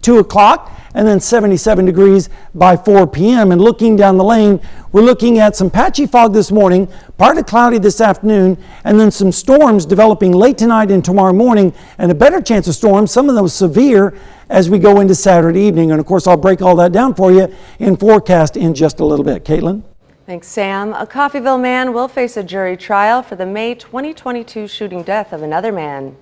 2 o'clock, and then 77 degrees by 4 p.m. And looking down the lane, we're looking at some patchy fog this morning, partly cloudy this afternoon, and then some storms developing late tonight and tomorrow morning, and a better chance of storms, some of those severe, as we go into Saturday evening. And of course, I'll break all that down for you in forecast in just a little bit. Caitlin? Thanks, Sam. A Coffeyville man will face a jury trial for the May 2022 shooting death of another man.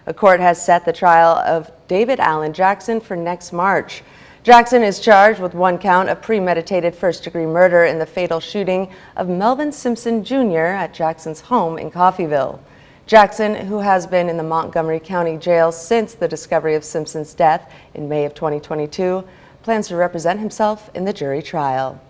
A court has set the trial of David Allen Jackson for next March. Jackson is charged with 1 count of premeditated first-degree murder in the fatal shooting of Melvin Simpson Jr. at Jackson's home in Coffeyville. Jackson, who has been in the Montgomery County Jail since the discovery of Simpson's death in May of 2022, plans to represent himself in the jury trial.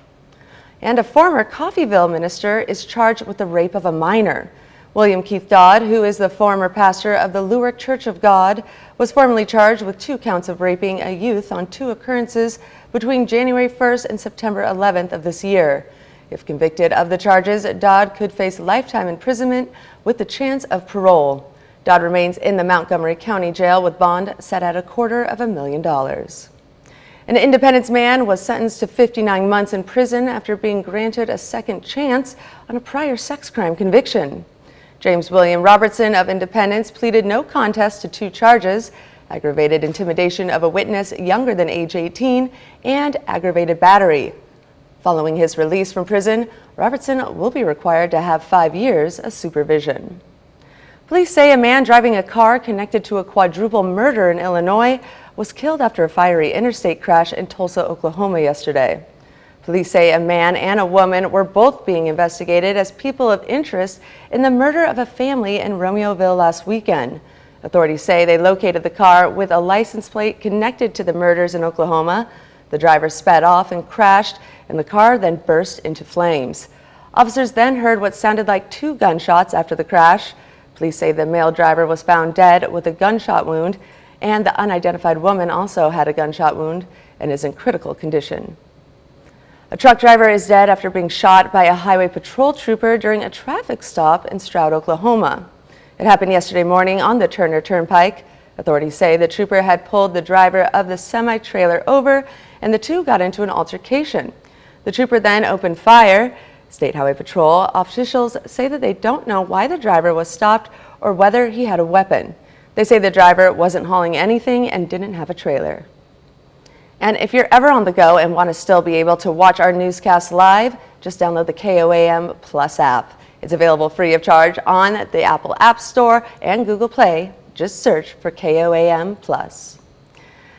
And a former Coffeyville minister is charged with the rape of a minor. William Keith Dodd, who is the former pastor of the Lewick Church of God, was formally charged with 2 counts of raping a youth on 2 occurrences between January 1st and September 11th of this year. If convicted of the charges, Dodd could face lifetime imprisonment with the chance of parole. Dodd remains in the Montgomery County Jail with bond set at $250,000. An Independence man was sentenced to 59 months in prison after being granted a second chance on a prior sex crime conviction. James William Robertson of Independence pleaded no contest to 2 charges: aggravated intimidation of a witness younger than age 18 and aggravated battery. Following his release from prison, Robertson will be required to have 5 years of supervision. Police say a man driving a car connected to a quadruple murder in Illinois was killed after a fiery interstate crash in Tulsa, Oklahoma yesterday. Police say a man and a woman were both being investigated as people of interest in the murder of a family in Romeoville last weekend. Authorities say they located the car with a license plate connected to the murders in Oklahoma. The driver sped off and crashed, and the car then burst into flames. Officers then heard what sounded like 2 gunshots after the crash. Police say the male driver was found dead with a gunshot wound, and the unidentified woman also had a gunshot wound and is in critical condition. A truck driver is dead after being shot by a highway patrol trooper during a traffic stop in Stroud, Oklahoma. It happened yesterday morning on the Turner Turnpike. Authorities say the trooper had pulled the driver of the semi-trailer over, and the two got into an altercation. The trooper then opened fire. State Highway Patrol officials say that they don't know why the driver was stopped or whether he had a weapon. They say the driver wasn't hauling anything and didn't have a trailer. And if you're ever on the go and want to still be able to watch our newscast live, just download the KOAM Plus app. It's available free of charge on the Apple App Store and Google Play. Just search for KOAM Plus.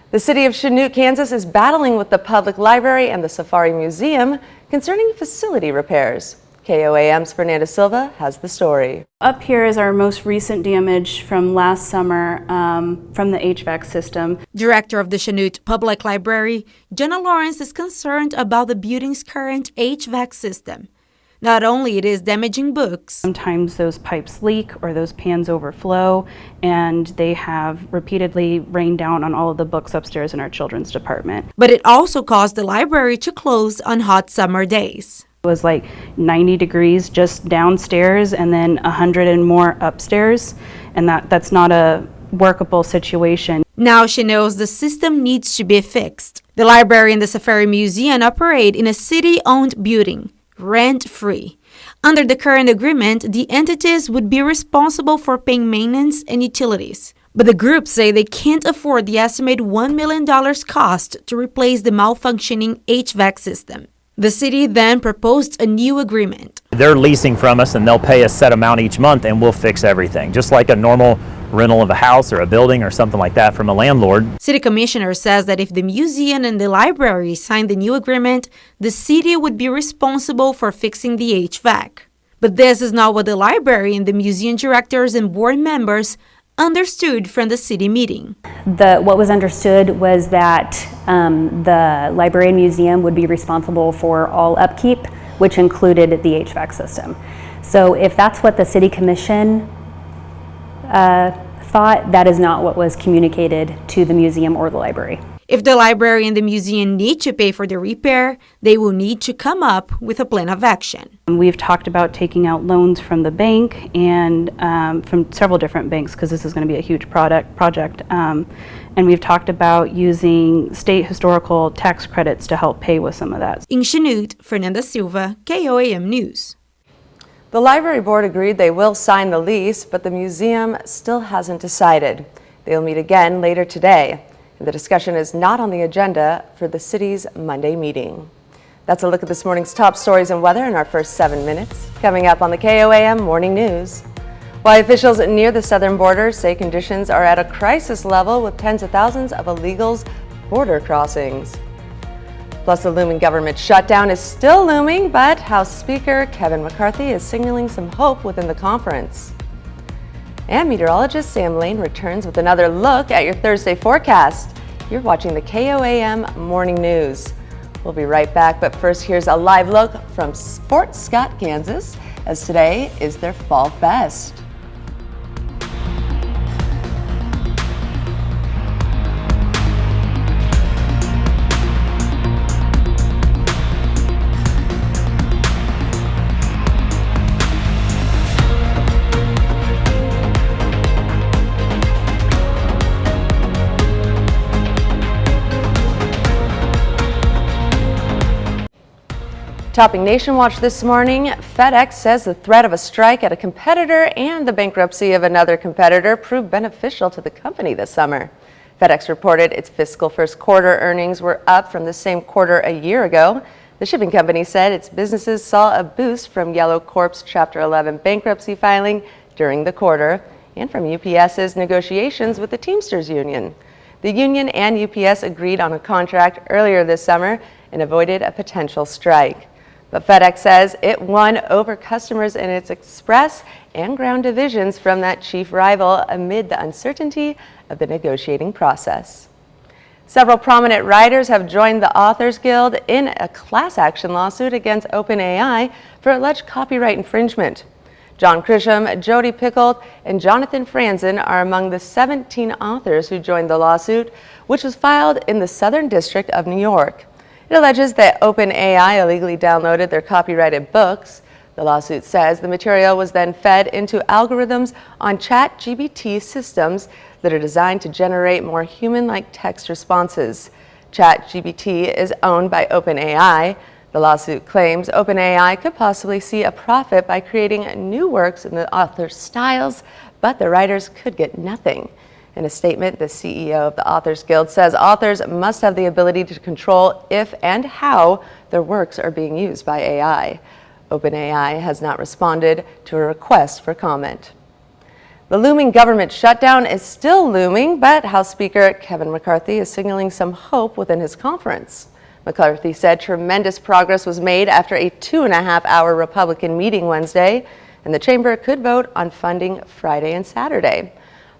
The city of Chanute, Kansas is battling with the public library and the Safari Museum concerning facility repairs. KOAM's Fernanda Silva has the story. Up here is our most recent damage from last summer from the HVAC system. Director of the Chanute Public Library, Jenna Lawrence, is concerned about the building's current HVAC system. Not only it is damaging books. Sometimes those pipes leak or those pans overflow, and they have repeatedly rained down on all of the books upstairs in our children's department. But it also caused the library to close on hot summer days. It was like 90 degrees just downstairs and then 100 and more upstairs, and that's not a workable situation. Now she knows the system needs to be fixed. The library and the Safari Museum operate in a city-owned building, rent-free. Under the current agreement, the entities would be responsible for paying maintenance and utilities. But the groups say they can't afford the estimated $1 million cost to replace the malfunctioning HVAC system. The city then proposed a new agreement. They're leasing from us and they'll pay a set amount each month and we'll fix everything, just like a normal rental of a house or a building or something like that from a landlord. City Commissioner says that if the museum and the library sign the new agreement, the city would be responsible for fixing the HVAC. But this is not what the library and the museum directors and board members understood from the city meeting. What was understood was that the library and museum would be responsible for all upkeep, which included the HVAC system. So if that's what the city commission thought, that is not what was communicated to the museum or the library. If the library and the museum need to pay for the repair, they will need to come up with a plan of action. We've talked about taking out loans from the bank and from several different banks, because this is going to be a huge project. And we've talked about using state historical tax credits to help pay with some of that. In Chanute, Fernanda Silva, KOAM News. The library board agreed they will sign the lease, but the museum still hasn't decided. They'll meet again later today. The discussion is not on the agenda for the city's Monday meeting. That's a look at this morning's top stories and weather in our first 7 minutes. Coming up on the KOAM Morning News. While officials near the southern border say conditions are at a crisis level with tens of thousands of illegals border crossings. Plus, the looming government shutdown is still looming, but House Speaker Kevin McCarthy is signaling some hope within the conference. And meteorologist Sam Lane returns with another look at your Thursday forecast. You're watching the KOAM Morning News. We'll be right back, but first here's a live look from Fort Scott, Kansas, as today is their Fall Fest. Topping Nation Watch this morning, FedEx says the threat of a strike at a competitor and the bankruptcy of another competitor proved beneficial to the company this summer. FedEx reported its fiscal first quarter earnings were up from the same quarter a year ago. The shipping company said its businesses saw a boost from Yellow Corp's Chapter 11 bankruptcy filing during the quarter and from UPS's negotiations with the Teamsters Union. The union and UPS agreed on a contract earlier this summer and avoided a potential strike. But FedEx says it won over customers in its express and ground divisions from that chief rival amid the uncertainty of the negotiating process. Several prominent writers have joined the Authors Guild in a class action lawsuit against OpenAI for alleged copyright infringement. John Grisham, Jodi Picoult, and Jonathan Franzen are among the 17 authors who joined the lawsuit, which was filed in the Southern District of New York. It alleges that OpenAI illegally downloaded their copyrighted books. The lawsuit says the material was then fed into algorithms on ChatGPT systems that are designed to generate more human-like text responses. ChatGPT is owned by OpenAI. The lawsuit claims OpenAI could possibly see a profit by creating new works in the author's styles, but the writers could get nothing. In a statement, the CEO of the Authors Guild says authors must have the ability to control if and how their works are being used by AI. OpenAI has not responded to a request for comment. The looming government shutdown is still looming, but House Speaker Kevin McCarthy is signaling some hope within his conference. McCarthy said tremendous progress was made after a 2.5-hour Republican meeting Wednesday, and the chamber could vote on funding Friday and Saturday.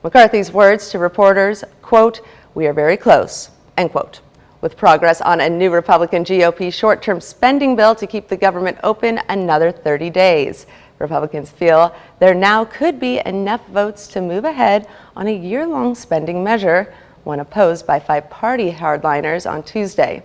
McCarthy's words to reporters, quote, "We are very close," end quote, with progress on a new Republican GOP short-term spending bill to keep the government open another 30 days. Republicans feel there now could be enough votes to move ahead on a year-long spending measure, one opposed by 5 party hardliners on Tuesday.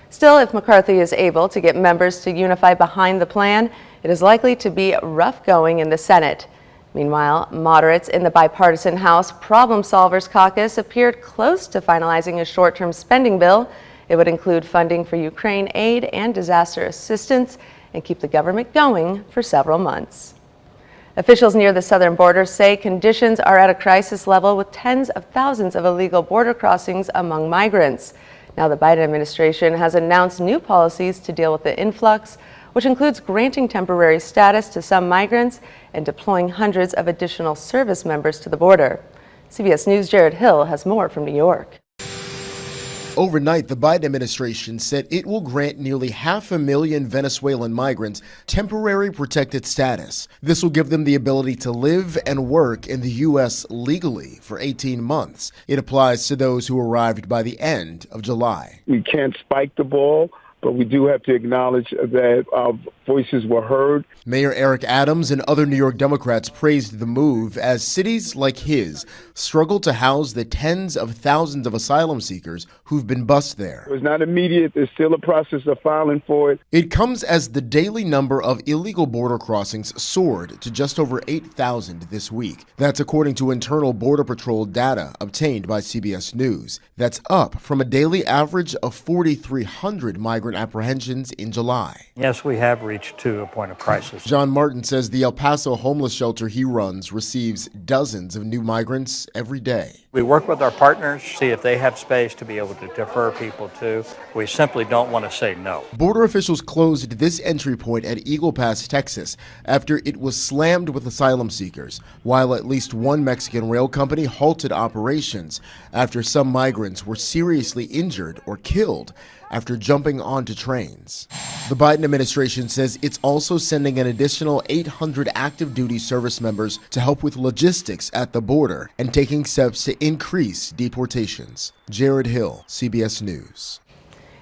Still, if McCarthy is able to get members to unify behind the plan, it is likely to be rough going in the Senate. Meanwhile, moderates in the bipartisan House Problem Solvers Caucus appeared close to finalizing a short-term spending bill. It would include funding for Ukraine aid and disaster assistance and keep the government going for several months. Officials near the southern border say conditions are at a crisis level with tens of thousands of illegal border crossings among migrants. Now the Biden administration has announced new policies to deal with the influx, which includes granting temporary status to some migrants and deploying hundreds of additional service members to the border. CBS News' Jared Hill has more from New York. Overnight, the Biden administration said it will grant nearly 500,000 Venezuelan migrants temporary protected status. This will give them the ability to live and work in the U.S. legally for 18 months. It applies to those who arrived by the end of July. We can't spike the ball, but we do have to acknowledge that our voices were heard. Mayor Eric Adams and other New York Democrats praised the move as cities like his struggle to house the tens of thousands of asylum seekers who've been bused there. It's not immediate. There's still a process of filing for it. It comes as the daily number of illegal border crossings soared to just over 8,000 this week. That's according to internal Border Patrol data obtained by CBS News. That's up from a daily average of 4,300 migrant apprehensions in July. Yes, we have reached to a point of crisis. John Martin says the El Paso homeless shelter he runs receives dozens of new migrants every day. We work with our partners, see if they have space to be able to defer people to. We simply don't want to say no. Border officials closed this entry point at Eagle Pass, Texas, after it was slammed with asylum seekers, while at least one Mexican rail company halted operations after some migrants were seriously injured or killed after jumping onto trains. The Biden administration says it's also sending an additional 800 active duty service members to help with logistics at the border and taking steps to increase deportations. Jared Hill, CBS News.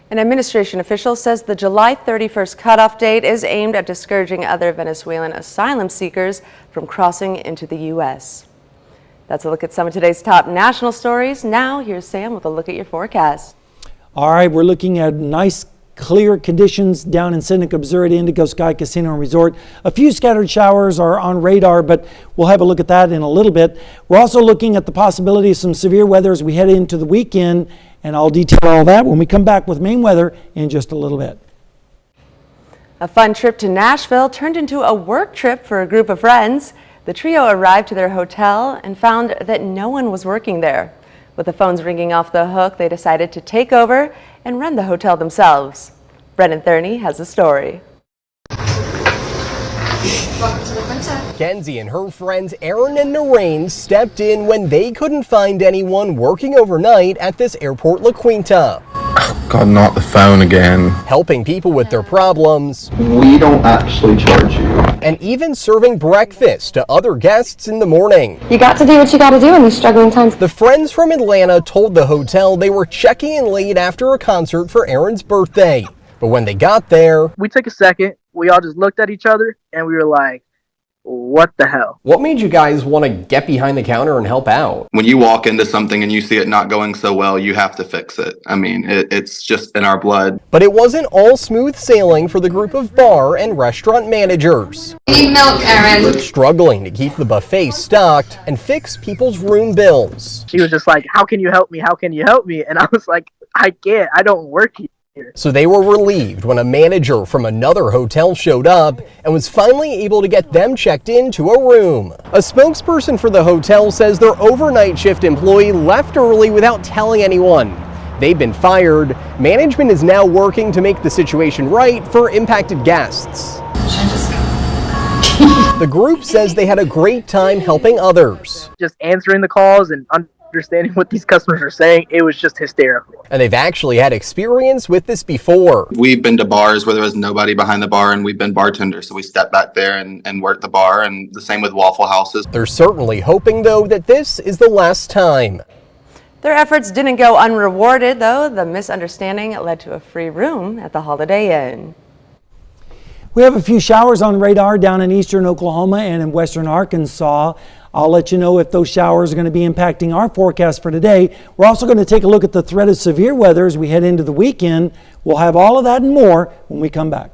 An administration official says the July 31st cutoff date is aimed at discouraging other Venezuelan asylum seekers from crossing into the U.S. That's a look at some of today's top national stories. Now, here's Sam with a look at your forecast. All right, we're looking at nice, clear conditions down in Seneca, Missouri at Indigo Sky Casino and Resort. A few scattered showers are on radar, but we'll have a look at that in a little bit. We're also looking at the possibility of some severe weather as we head into the weekend, and I'll detail all that when we come back with Maine weather in just a little bit. A fun trip to Nashville turned into a work trip for a group of friends. The trio arrived to their hotel and found that no one was working there. With the phones ringing off the hook, they decided to take over and run the hotel themselves. Brennan Thurney has a story. Welcome to the Quinta. Kenzie and her friends Erin and Narain stepped in when they couldn't find anyone working overnight at this airport La Quinta. God, not the phone again. Helping people with their problems. We don't actually charge you. And even serving breakfast to other guests in the morning. You got to do what you got to do in these struggling times. The friends from Atlanta told the hotel they were checking in late after a concert for Erin's birthday. But when they got there, we took a second, we all just looked at each other, and we were like, what the hell? What made you guys want to get behind the counter and help out? When you walk into something and you see it not going so well, you have to fix it. I mean, it's just in our blood. But it wasn't all smooth sailing for the group of bar and restaurant managers. Need milk, Erin. Struggling to keep the buffet stocked and fix people's room bills. She was just like, how can you help me? How can you help me? And I was like, I can't. I don't work here. So they were relieved when a manager from another hotel showed up and was finally able to get them checked into a room. A spokesperson for the hotel says their overnight shift employee left early without telling anyone. They've been fired. Management is now working to make the situation right for impacted guests. The group says they had a great time helping others. Just answering the calls and understanding what these customers are saying, it was just hysterical. And they've actually had experience with this before. We've been to bars where there was nobody behind the bar and we've been bartenders, so we stepped back there and worked the bar, and the same with Waffle Houses. They're certainly hoping, though, that this is the last time. Their efforts didn't go unrewarded, though. The misunderstanding led to a free room at the Holiday Inn. We have a few showers on radar down in eastern Oklahoma and in western Arkansas. I'll let you know if those showers are going to be impacting our forecast for today. We're also going to take a look at the threat of severe weather as we head into the weekend. We'll have all of that and more when we come back.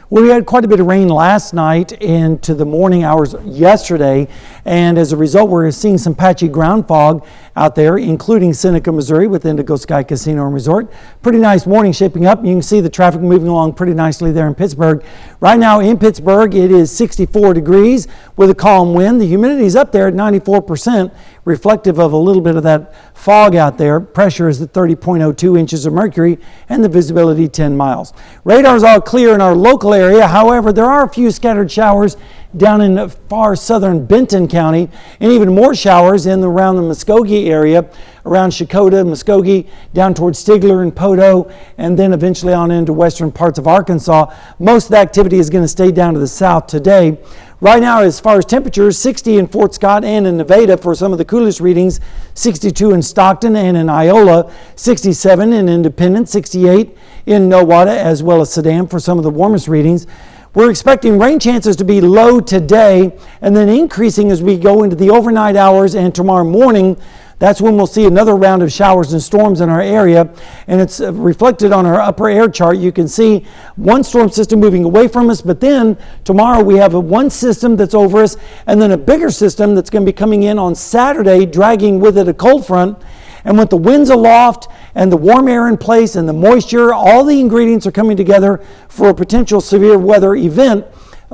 Well, we had quite a bit of rain last night into the morning hours yesterday, and as a result, we're seeing some patchy ground fog out there, including Seneca, Missouri, with Indigo Sky Casino and Resort. Pretty nice morning shaping up. You can see the traffic moving along pretty nicely there in Pittsburgh. Right now in Pittsburgh, it is 64 degrees with a calm wind. The humidity is up there at 94%, reflective of a little bit of that fog out there. Pressure is at 30.02 inches of mercury, and the visibility 10 miles. Radar is all clear in our local area. However, there are a few scattered showers down in far southern Benton County, and even more showers in around the Muskogee area, around Shakota, Muskogee, down towards Stigler and Poteau, and then eventually on into western parts of Arkansas. Most of the activity is going to stay down to the south today. Right now, as far as temperatures, 60 in Fort Scott and in Nevada for some of the coolest readings, 62 in Stockton and in Iola, 67 in Independence, 68 in Nowata, as well as Sedan for some of the warmest readings. We're expecting rain chances to be low today and then increasing as we go into the overnight hours and tomorrow morning. That's when we'll see another round of showers and storms in our area, and it's reflected on our upper air chart. You can see one storm system moving away from us, but then tomorrow we have one system that's over us and then a bigger system that's going to be coming in on Saturday, dragging with it a cold front. And with the winds aloft and the warm air in place and the moisture, all the ingredients are coming together for a potential severe weather event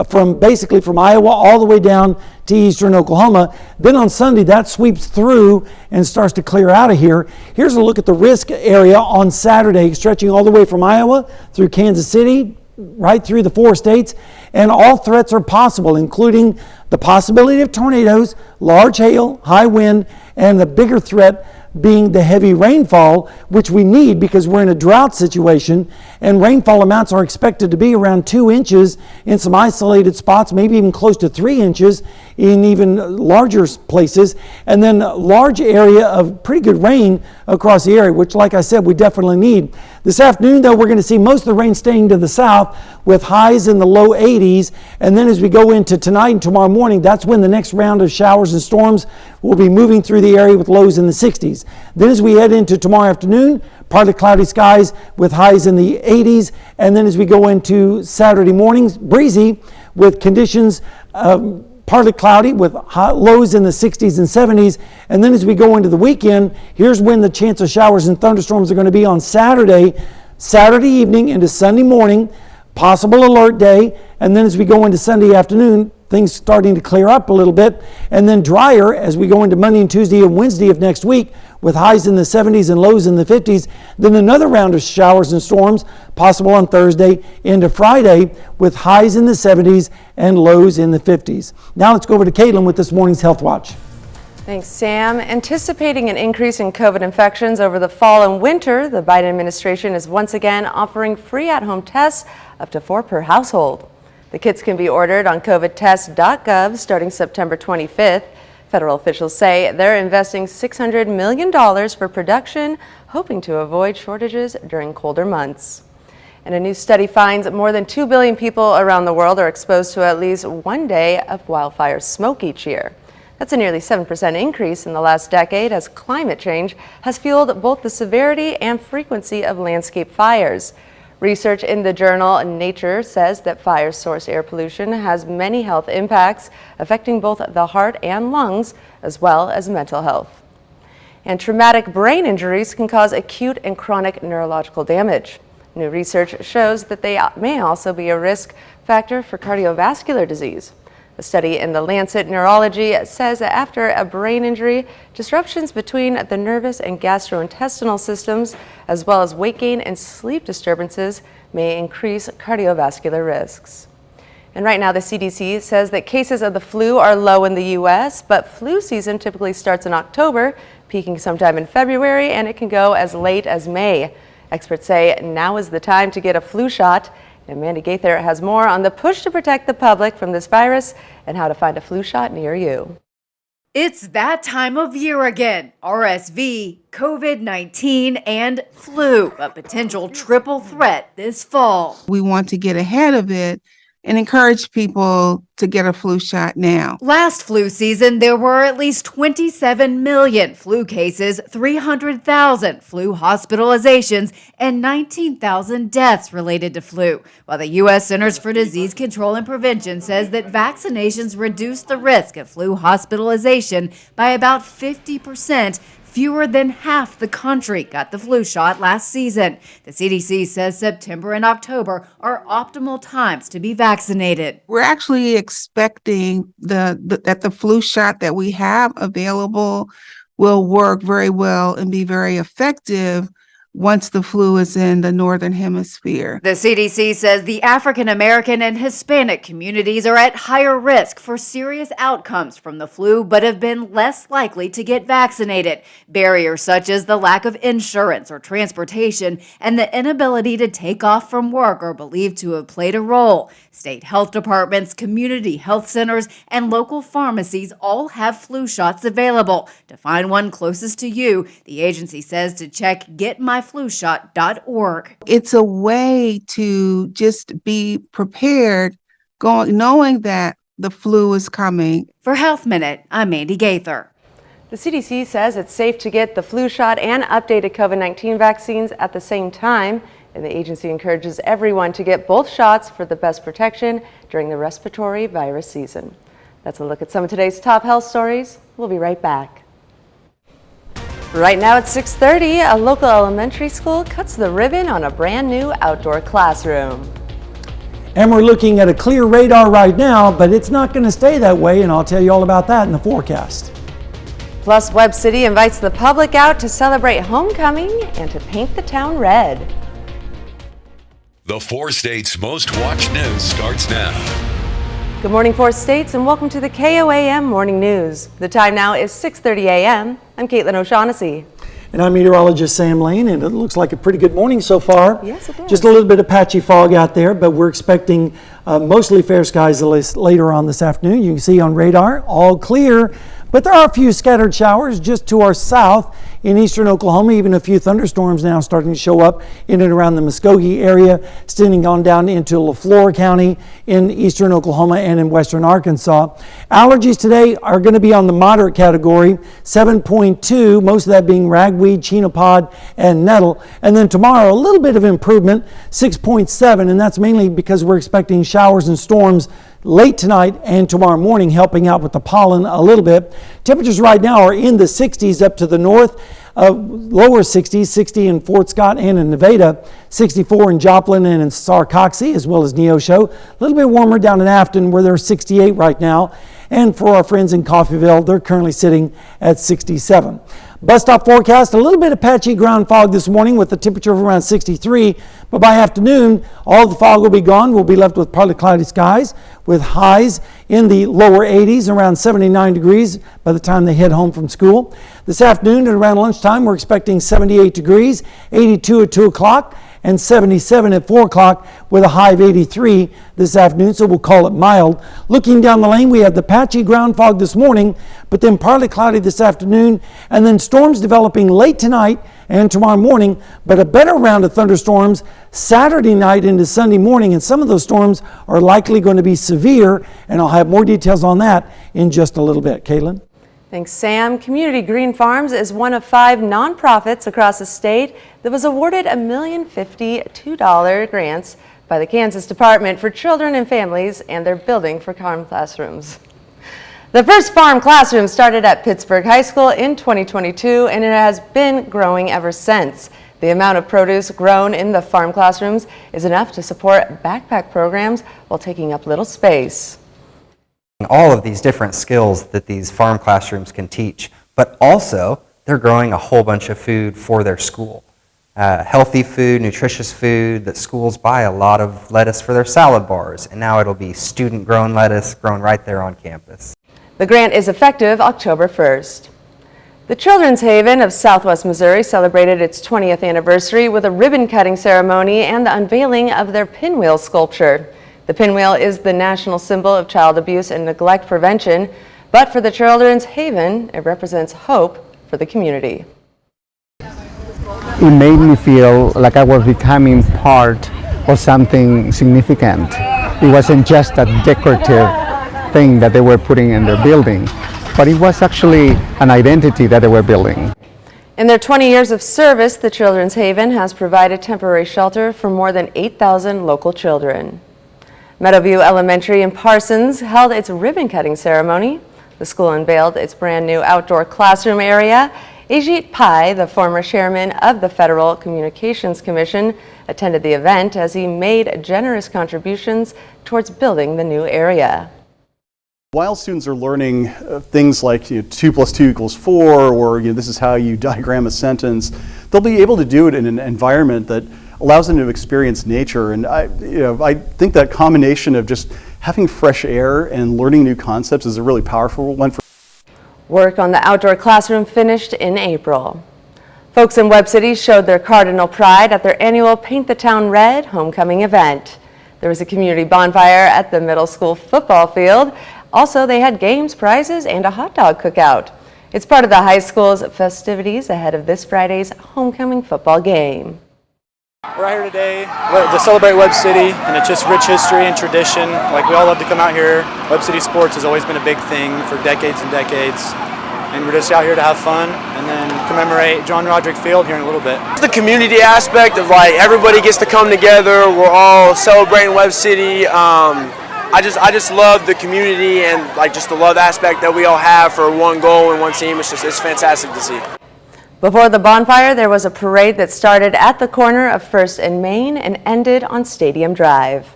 from Iowa all the way down to eastern Oklahoma. Then on Sunday, that sweeps through and starts to clear out of here. Here's a look at the risk area on Saturday, stretching all the way from Iowa through Kansas City, right through the 4 states, and all threats are possible, including the possibility of tornadoes, large hail, high wind, and the bigger threat being the heavy rainfall, which we need because we're in a drought situation, and rainfall amounts are expected to be around 2 inches in some isolated spots, maybe even close to 3 inches in even larger places, and then a large area of pretty good rain across the area, which, like I said, we definitely need. This afternoon, though, we're going to see most of the rain staying to the south with highs in the low 80s, and then as we go into tonight and tomorrow morning, that's when the next round of showers and storms will be moving through the area with lows in the 60s. Then as we head into tomorrow afternoon, partly cloudy skies with highs in the 80s, and then as we go into Saturday mornings, breezy with conditions partly cloudy with lows in the 60s and 70s. And then as we go into the weekend, here's when the chance of showers and thunderstorms are going to be on Saturday evening into Sunday morning, possible alert day. And then as we go into Sunday afternoon, things starting to clear up a little bit, and then drier as we go into Monday and Tuesday and Wednesday of next week with highs in the 70s and lows in the 50s. Then another round of showers and storms possible on Thursday into Friday with highs in the 70s and lows in the 50s. Now let's go over to Caitlin with this morning's Health Watch. Thanks, Sam. Anticipating an increase in COVID infections over the fall and winter, the Biden administration is once again offering free at-home tests up to 4 per household. The kits can be ordered on covidtest.gov starting September 25th. Federal officials say they're investing $600 million for production, hoping to avoid shortages during colder months. And a new study finds more than 2 billion people around the world are exposed to at least one day of wildfire smoke each year. That's a nearly 7% increase in the last decade as climate change has fueled both the severity and frequency of landscape fires. Research in the journal Nature says that fire source air pollution has many health impacts, affecting both the heart and lungs, as well as mental health. And traumatic brain injuries can cause acute and chronic neurological damage. New research shows that they may also be a risk factor for cardiovascular disease. A study in the Lancet Neurology says that after a brain injury, disruptions between the nervous and gastrointestinal systems, as well as weight gain and sleep disturbances, may increase cardiovascular risks. And right now, the CDC says that cases of the flu are low in the U.S., but flu season typically starts in October, peaking sometime in February, and it can go as late as May. Experts say now is the time to get a flu shot. And Mandy Gaither has more on the push to protect the public from this virus and how to find a flu shot near you. It's that time of year again. RSV, COVID-19, and flu, a potential triple threat this fall. We want to get ahead of it and encourage people to get a flu shot now. Last flu season, there were at least 27 million flu cases, 300,000 flu hospitalizations, and 19,000 deaths related to flu, while the U.S. Centers for Disease Control and Prevention says that vaccinations reduce the risk of flu hospitalization by about 50%. Fewer than half the country got the flu shot last season. The CDC says September and October are optimal times to be vaccinated. We're actually expecting that the flu shot that we have available will work very well and be very effective once the flu is in the Northern Hemisphere. The CDC says the African American and Hispanic communities are at higher risk for serious outcomes from the flu, but have been less likely to get vaccinated. Barriers such as the lack of insurance or transportation and the inability to take off from work are believed to have played a role. State health departments, community health centers, and local pharmacies all have flu shots available. To find one closest to you, the agency says to check getmyflushot.org. It's a way to just be prepared, knowing that the flu is coming. For Health Minute, I'm Mandy Gaither. The CDC says it's safe to get the flu shot and updated COVID-19 vaccines at the same time, and the agency encourages everyone to get both shots for the best protection during the respiratory virus season. That's a look at some of today's top health stories. We'll be right back. Right now at 6:30, a local elementary school cuts the ribbon on a brand new outdoor classroom. And we're looking at a clear radar right now, but it's not going to stay that way, and I'll tell you all about that in the forecast. Plus, Webb City invites the public out to celebrate homecoming and to paint the town red. The 4 states' most watched news starts now. Good morning, 4 states, and welcome to the KOAM Morning News. The time now is 6:30 a.m. I'm Caitlin O'Shaughnessy. And I'm meteorologist Sam Lane, and it looks like a pretty good morning so far. Yes, it does. Just a little bit of patchy fog out there, but we're expecting mostly fair skies later on this afternoon. You can see on radar, all clear. But there are a few scattered showers just to our south in eastern Oklahoma, even a few thunderstorms now starting to show up in and around the Muskogee area, extending on down into Lafleur County in eastern Oklahoma and in western Arkansas. Allergies today are going to be on the moderate category, 7.2, most of that being ragweed, chenopod, and nettle. And then tomorrow, a little bit of improvement, 6.7, and that's mainly because we're expecting showers and storms late tonight and tomorrow morning, helping out with the pollen a little bit. Temperatures right now are in the 60s up to the north, lower 60s, 60 in Fort Scott and in Nevada, 64 in Joplin and in Sarcoxie, as well as Neosho. A little bit warmer down in Afton, where they're 68 right now. And for our friends in Coffeyville, they're currently sitting at 67. Bus stop forecast, a little bit of patchy ground fog this morning with a temperature of around 63, but by afternoon, all the fog will be gone. We'll be left with partly cloudy skies with highs in the lower 80s, around 79 degrees by the time they head home from school. This afternoon at around lunchtime, we're expecting 78 degrees, 82 at 2 o'clock, and 77 at 4 o'clock with a high of 83 this afternoon, so we'll call it mild. Looking down the lane, we have the patchy ground fog this morning, but then partly cloudy this afternoon, and then storms developing late tonight and tomorrow morning, but a better round of thunderstorms Saturday night into Sunday morning, and some of those storms are likely going to be severe, and I'll have more details on that in just a little bit. Caitlin? Thanks, Sam. Community Green Farms is one of 5 nonprofits across the state that was awarded $1,052,000 grants by the Kansas Department for Children and Families and their building for KOAM classrooms. The first farm classroom started at Pittsburgh High School in 2022, and it has been growing ever since. The amount of produce grown in the farm classrooms is enough to support backpack programs while taking up little space. All of these different skills that these farm classrooms can teach, but also they're growing a whole bunch of food for their school. Healthy food, nutritious food that schools buy a lot of lettuce for their salad bars, and now it'll be student-grown lettuce grown right there on campus. The grant is effective October 1st. The Children's Haven of Southwest Missouri celebrated its 20th anniversary with a ribbon-cutting ceremony and the unveiling of their pinwheel sculpture. The pinwheel is the national symbol of child abuse and neglect prevention, but for the Children's Haven, it represents hope for the community. It made me feel like I was becoming part of something significant. It wasn't just a decorative thing that they were putting in their building, but it was actually an identity that they were building. In their 20 years of service, the Children's Haven has provided temporary shelter for more than 8,000 local children. Meadowview Elementary in Parsons held its ribbon-cutting ceremony. The school unveiled its brand new outdoor classroom area. Ajit Pai, the former chairman of the Federal Communications Commission, attended the event as he made generous contributions towards building the new area. While students are learning things like 2 + 2 = 4, or this is how you diagram a sentence, they'll be able to do it in an environment that allows them to experience nature. And I think that combination of just having fresh air and learning new concepts is a really powerful one. Work on the outdoor classroom finished in April. Folks in Webb City showed their cardinal pride at their annual Paint the Town Red homecoming event. There was a community bonfire at the middle school football field. Also, they had games, prizes, and a hot dog cookout. It's part of the high school's festivities ahead of this Friday's homecoming football game. We're out here today to celebrate Webb City, and it's just rich history and tradition. Like, we all love to come out here. Webb City sports has always been a big thing for decades and decades. And we're just out here to have fun and then commemorate John Roderick Field here in a little bit. The community aspect of like everybody gets to come together. We're all celebrating Webb City. I just love the community and like just the love aspect that we all have for one goal and one team. It's fantastic to see. Before the bonfire, there was a parade that started at the corner of 1st and Main and ended on Stadium Drive.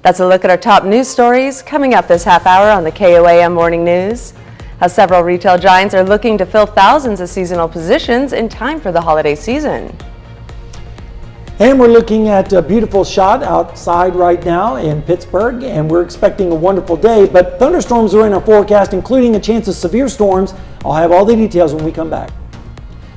That's a look at our top news stories coming up this half hour on the KOAM Morning News. How several retail giants are looking to fill thousands of seasonal positions in time for the holiday season. And we're looking at a beautiful shot outside right now in Pittsburgh, and we're expecting a wonderful day, but thunderstorms are in our forecast, including a chance of severe storms. I'll have all the details when we come back.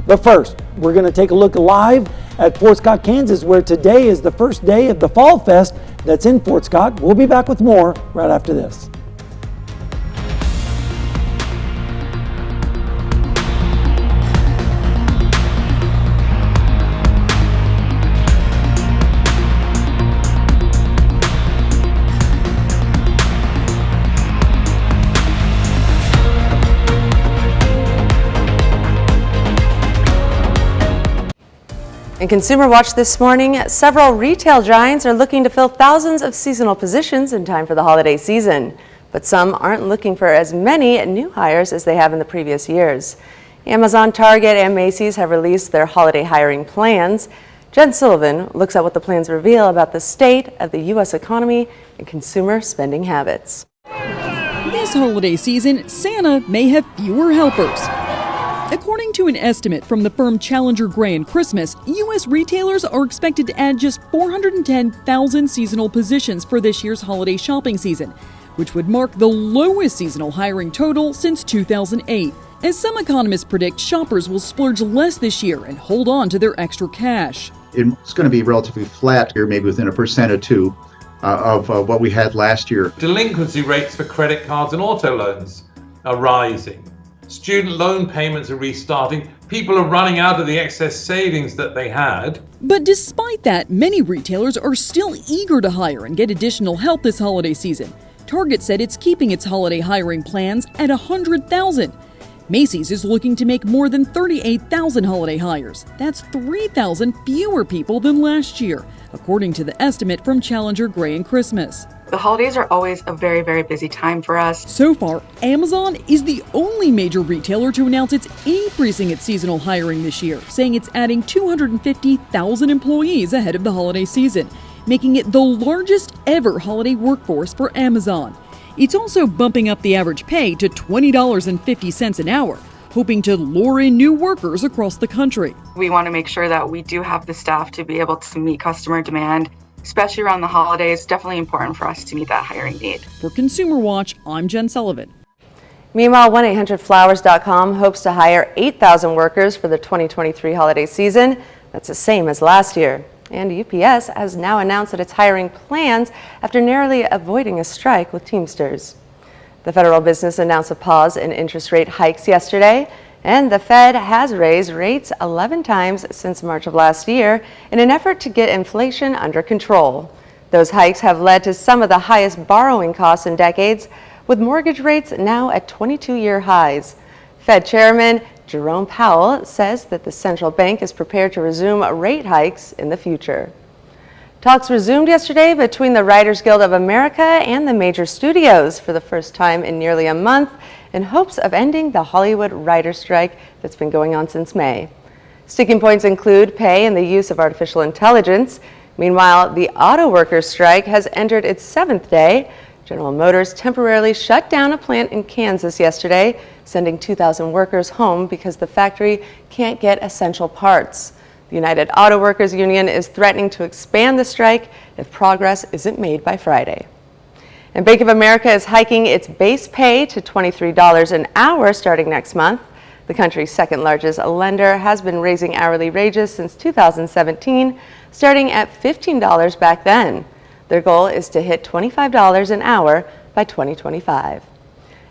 But first, we're going to take a look live at Fort Scott, Kansas, where today is the first day of the Fall Fest that's in Fort Scott. We'll be back with more right after this. In Consumer Watch this morning, several retail giants are looking to fill thousands of seasonal positions in time for the holiday season. But some aren't looking for as many new hires as they have in the previous years. Amazon, Target, and Macy's have released their holiday hiring plans. Jen Sullivan looks at what the plans reveal about the state of the U.S. economy and consumer spending habits. This holiday season, Santa may have fewer helpers. According to an estimate from the firm Challenger Gray & Christmas, U.S. retailers are expected to add just 410,000 seasonal positions for this year's holiday shopping season, which would mark the lowest seasonal hiring total since 2008. As some economists predict, shoppers will splurge less this year and hold on to their extra cash. It's going to be relatively flat here, maybe within 1% or 2% of what we had last year. Delinquency rates for credit cards and auto loans are rising. Student loan payments are restarting. People are running out of the excess savings that they had. But despite that, many retailers are still eager to hire and get additional help this holiday season. Target said it's keeping its holiday hiring plans at 100,000. Macy's is looking to make more than 38,000 holiday hires. That's 3,000 fewer people than last year, according to the estimate from Challenger Gray & Christmas. The holidays are always a very, very busy time for us. So far, Amazon is the only major retailer to announce it's increasing its seasonal hiring this year, saying it's adding 250,000 employees ahead of the holiday season, making it the largest ever holiday workforce for Amazon. It's also bumping up the average pay to $20.50 an hour, hoping to lure in new workers across the country. We want to make sure that we do have the staff to be able to meet customer demand, especially around the holidays. Definitely important for us to meet that hiring need. For Consumer Watch, I'm Jen Sullivan. Meanwhile, 1-800-Flowers.com hopes to hire 8,000 workers for the 2023 holiday season. That's the same as last year. And UPS has now announced that it's hiring plans after narrowly avoiding a strike with Teamsters. The federal business announced a pause in interest rate hikes yesterday, and the Fed has raised rates 11 times since March of last year in an effort to get inflation under control. Those hikes have led to some of the highest borrowing costs in decades, with mortgage rates now at 22-year highs. Fed Chairman Jerome Powell says that the central bank is prepared to resume rate hikes in the future. Talks resumed yesterday between the Writers Guild of America and the major studios for the first time in nearly a month in hopes of ending the Hollywood writers' strike that's been going on since May. Sticking points include pay and the use of artificial intelligence. Meanwhile, the auto workers' strike has entered its 7th day. General Motors temporarily shut down a plant in Kansas yesterday, sending 2,000 workers home because the factory can't get essential parts. The United Auto Workers Union is threatening to expand the strike if progress isn't made by Friday. And Bank of America is hiking its base pay to $23 an hour starting next month. The country's second largest lender has been raising hourly wages since 2017, starting at $15 back then. Their goal is to hit $25 an hour by 2025.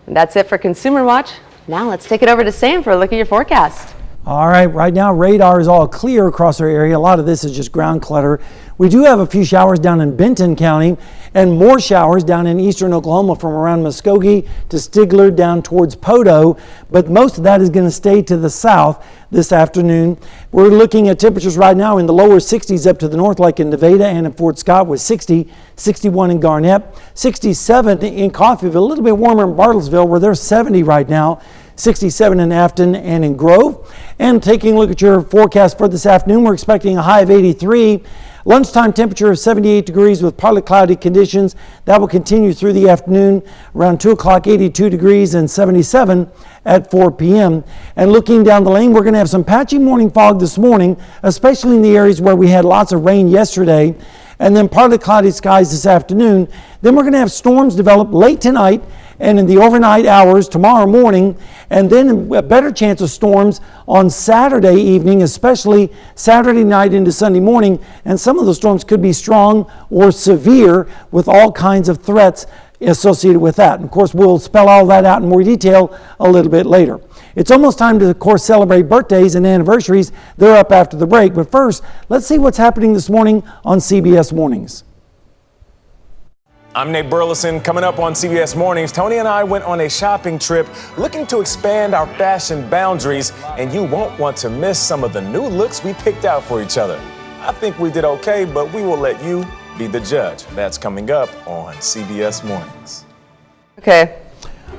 And that's it for Consumer Watch. Now let's take it over to Sam for a look at your forecast. All right, right now radar is all clear across our area. A lot of this is just ground clutter. We do have a few showers down in Benton County and more showers down in eastern Oklahoma from around Muskogee to Stigler down towards Podo, but most of that is going to stay to the south this afternoon. We're looking at temperatures right now in the lower 60s up to the north, like in Nevada and in Fort Scott with 60, 61 in Garnett, 67 in Coffeyville, a little bit warmer in Bartlesville where there's 70 right now. 67 in Afton and in Grove. And taking a look at your forecast for this afternoon, we're expecting a high of 83. Lunchtime temperature of 78 degrees with partly cloudy conditions. That will continue through the afternoon. Around 2 o'clock, 82 degrees and 77 at 4 p.m. And looking down the lane, we're going to have some patchy morning fog this morning, especially in the areas where we had lots of rain yesterday. And then partly cloudy skies this afternoon. Then we're going to have storms develop late tonight and in the overnight hours tomorrow morning, and then a better chance of storms on Saturday evening, especially Saturday night into Sunday morning. And some of the storms could be strong or severe with all kinds of threats associated with that. And of course, we'll spell all that out in more detail a little bit later. It's almost time to, of course, celebrate birthdays and anniversaries. They're up after the break. But first, let's see what's happening this morning on CBS Mornings. I'm Nate Burleson. Coming up on CBS Mornings, Tony and I went on a shopping trip looking to expand our fashion boundaries, and you won't want to miss some of the new looks we picked out for each other. I think we did okay, but we will let you be the judge. That's coming up on CBS Mornings. Okay.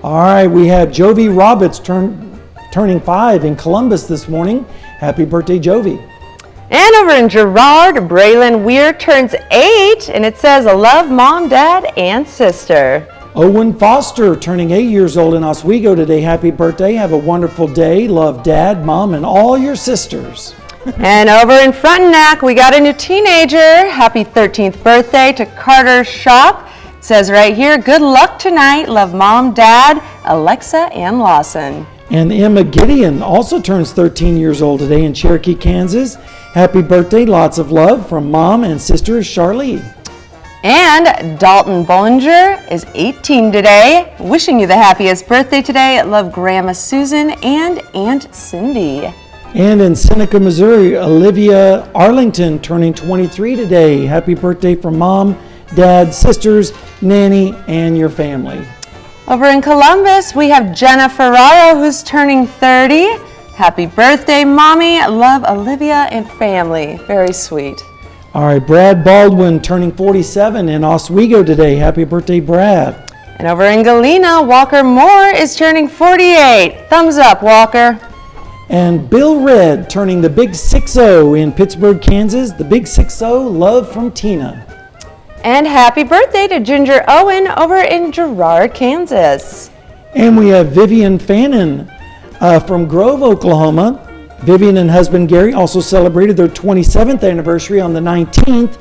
All right, we have Jovi Roberts turning 5 in Columbus this morning. Happy birthday, Jovi. And over in Girard, Braylon Weir turns 8, and it says, love mom, dad, and sister. Owen Foster turning 8 years old in Oswego today. Happy birthday. Have a wonderful day. Love Dad, Mom, and all your sisters. And over in Frontenac, we got a new teenager. Happy 13th birthday to Carter Shop. It says right here, good luck tonight. Love Mom, Dad, Alexa, and Lawson. And Emma Gideon also turns 13 years old today in Cherokee, Kansas. Happy birthday. Lots of love from Mom and sister Charlie. And Dalton Bollinger is 18 today. Wishing you the happiest birthday today. Love Grandma Susan and Aunt Cindy. And in Seneca, Missouri, Olivia Arlington turning 23 today. Happy birthday from Mom, Dad, sisters, Nanny, and your family. Over in Columbus, we have Jenna Ferraro, who's turning 30. Happy birthday, Mommy. Love Olivia and family. Very sweet. All right, Brad Baldwin turning 47 in Oswego today. Happy birthday, Brad. And over in Galena, Walker Moore is turning 48. Thumbs up, Walker. And Bill Red turning the big 6-0 in Pittsburgh, Kansas. The big 6-0, love from Tina. And happy birthday to Ginger Owen over in Girard, Kansas. And we have Vivian Fannin from Grove, Oklahoma. Vivian and husband Gary also celebrated their 27th anniversary on the 19th.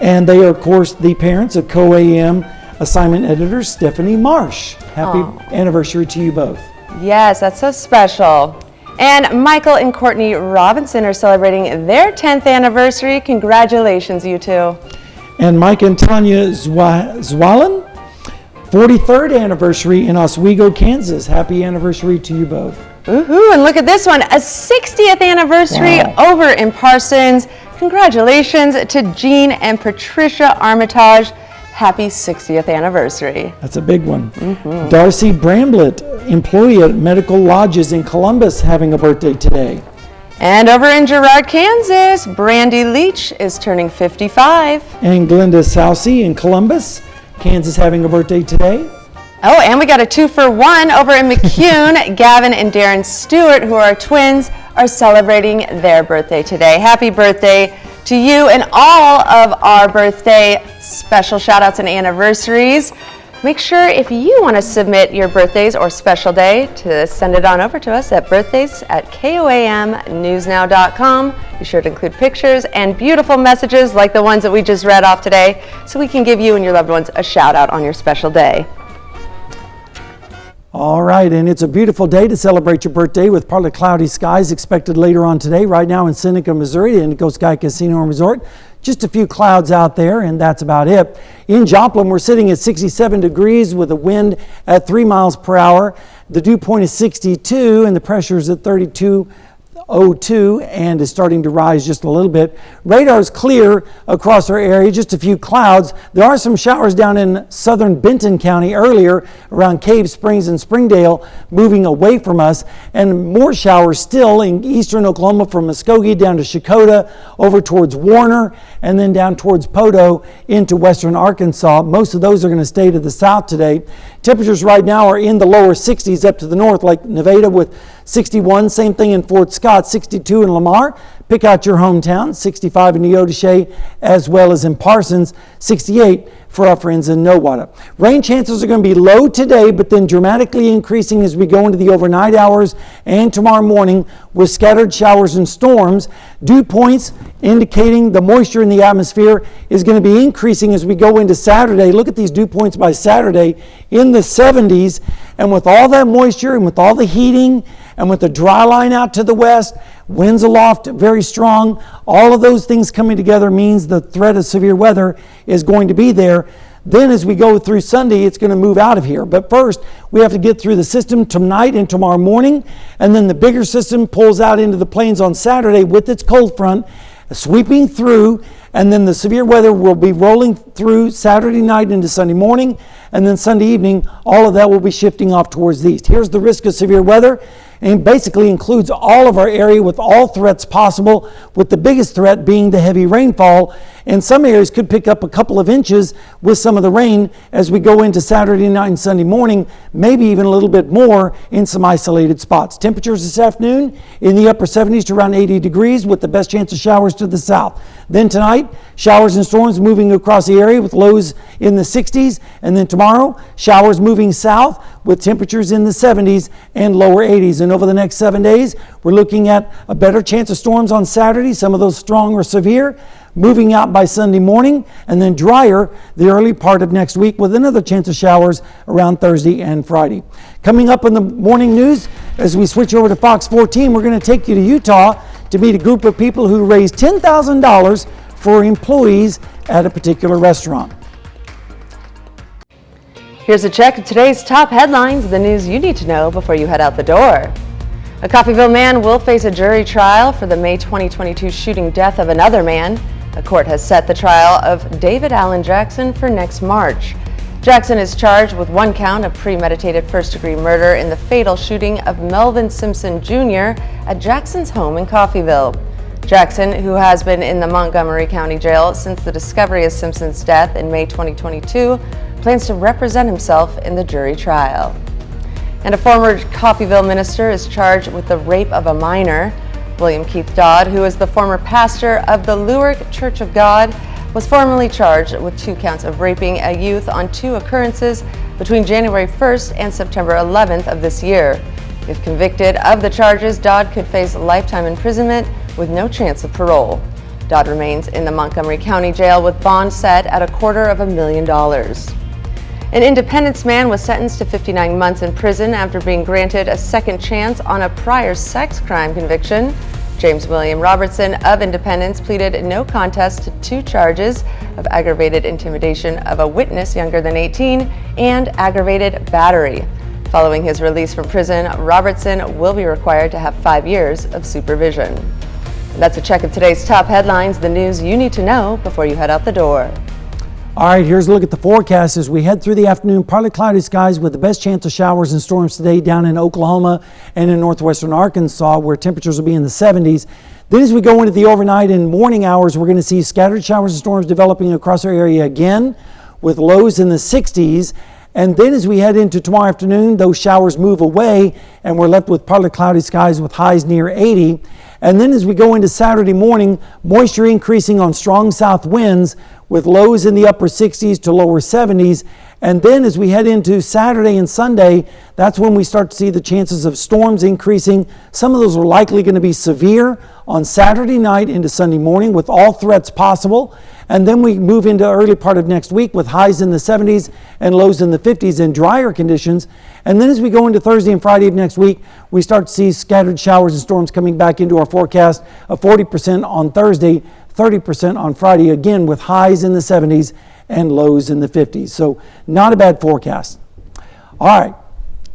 And they are, of course, the parents of KOAM assignment editor Stephanie Marsh. Happy anniversary to you both. Yes, that's so special. And Michael and Courtney Robinson are celebrating their 10th anniversary. Congratulations, you two. And Mike and Tanya Zwalen, 43rd anniversary in Oswego, Kansas. Happy anniversary to you both. Woohoo, and look at this one, a 60th anniversary over in Parsons. Congratulations to Jean and Patricia Armitage. Happy 60th anniversary. That's a big one. Darcy Bramblett, employee at Medical Lodges in Columbus, having a birthday today. And over in Girard, Kansas, Brandy Leach is turning 55. And Glenda Sousey in Columbus, Kansas, having a birthday today. Oh, and we got a 2-for-1 over in McCune. Gavin and Darren Stewart, who are twins, are celebrating their birthday today. Happy birthday to you and all of our birthday special shout outs and anniversaries. Make sure if you want to submit your birthdays or special day to send it on over to us at birthdays@koamnewsnow.com. Be sure to include pictures and beautiful messages like the ones that we just read off today so we can give you and your loved ones a shout out on your special day. All right, and it's a beautiful day to celebrate your birthday with partly cloudy skies expected later on today. Right now in Seneca, Missouri, the Indigo Sky Casino and Resort, just a few clouds out there, and that's about it. In Joplin, we're sitting at 67 degrees with a wind at 3 miles per hour. The dew point is 62, and the pressure is at 32.02 and is starting to rise just a little bit. Radar is clear across our area, just a few clouds. There are some showers down in southern Benton County earlier around Cave Springs and Springdale, moving away from us, and more showers still in eastern Oklahoma from Muskogee down to Shakota, over towards Warner, and then down towards Poto into western Arkansas. Most of those are going to stay to the south today. Temperatures right now are in the lower 60s up to the north, like Nevada with 61, same thing in Fort Scott, 62 in Lamar. Pick out your hometown, 65 in Neodesha, as well as in Parsons, 68 for our friends in Nowata. Rain chances are going to be low today, but then dramatically increasing as we go into the overnight hours and tomorrow morning with scattered showers and storms. Dew points indicating the moisture in the atmosphere is going to be increasing as we go into Saturday. Look at these dew points by Saturday in the 70s. And with all that moisture and with all the heating and with the dry line out to the west, winds aloft very strong, all of those things coming together means the threat of severe weather is going to be there. Then as we go through Sunday, it's going to move out of here. But first, we have to get through the system tonight and tomorrow morning, and then the bigger system pulls out into the plains on Saturday with its cold front, sweeping through, and then the severe weather will be rolling through Saturday night into Sunday morning, and then Sunday evening, all of that will be shifting off towards the east. Here's the risk of severe weather, and basically includes all of our area with all threats possible, with the biggest threat being the heavy rainfall and some areas could pick up a couple of inches with some of the rain as we go into Saturday night and Sunday morning, maybe even a little bit more in some isolated spots. Temperatures this afternoon in the upper 70s to around 80 degrees with the best chance of showers to the south. Then tonight, showers and storms moving across the area with lows in the 60s. And then tomorrow, showers moving south with temperatures in the 70s and lower 80s. And over the next 7 days, we're looking at a better chance of storms on Saturday, some of those strong or severe, moving out by Sunday morning, and then drier the early part of next week with another chance of showers around Thursday and Friday. Coming up in the morning news, as we switch over to Fox 14, we're going to take you to Utah to meet a group of people who raised $10,000 for employees at a particular restaurant. Here's a check of today's top headlines, the news you need to know before you head out the door. A Coffeyville man will face a jury trial for the May 2022 shooting death of another man. A court has set the trial of David Allen Jackson for next March. Jackson is charged with one count of premeditated first-degree murder in the fatal shooting of Melvin Simpson Jr. at Jackson's home in Coffeyville. Jackson, who has been in the Montgomery County Jail since the discovery of Simpson's death in May 2022, plans to represent himself in the jury trial. And a former Coffeyville minister is charged with the rape of a minor. William Keith Dodd, who is the former pastor of the Lewick Church of God, was formerly charged with 2 counts of raping a youth on 2 occurrences between January 1st and September 11th of this year. If convicted of the charges, Dodd could face lifetime imprisonment with no chance of parole. Dodd remains in the Montgomery County Jail with bond set at $250,000. An Independence man was sentenced to 59 months in prison after being granted a second chance on a prior sex crime conviction. James William Robertson of Independence pleaded no contest to 2 charges of aggravated intimidation of a witness younger than 18 and aggravated battery. Following his release from prison, Robertson will be required to have 5 years of supervision. And that's a check of today's top headlines, the news you need to know before you head out the door. All right, here's a look at the forecast as we head through the afternoon. Partly cloudy skies with the best chance of showers and storms today down in Oklahoma and in northwestern Arkansas, where temperatures will be in the 70s. Then as we go into the overnight and morning hours, we're going to see scattered showers and storms developing across our area again with lows in the 60s. And then as we head into tomorrow afternoon, those showers move away and we're left with partly cloudy skies with highs near 80. And then as we go into Saturday morning, moisture increasing on strong south winds with lows in the upper 60s to lower 70s. And then as we head into Saturday and Sunday, that's when we start to see the chances of storms increasing. Some of those are likely going to be severe on Saturday night into Sunday morning with all threats possible. And then we move into early part of next week with highs in the 70s and lows in the 50s and drier conditions. And then as we go into Thursday and Friday of next week, we start to see scattered showers and storms coming back into our forecast of 40% on Thursday, 30% on Friday, again with highs in the 70s and lows in the 50s. So not a bad forecast. All right.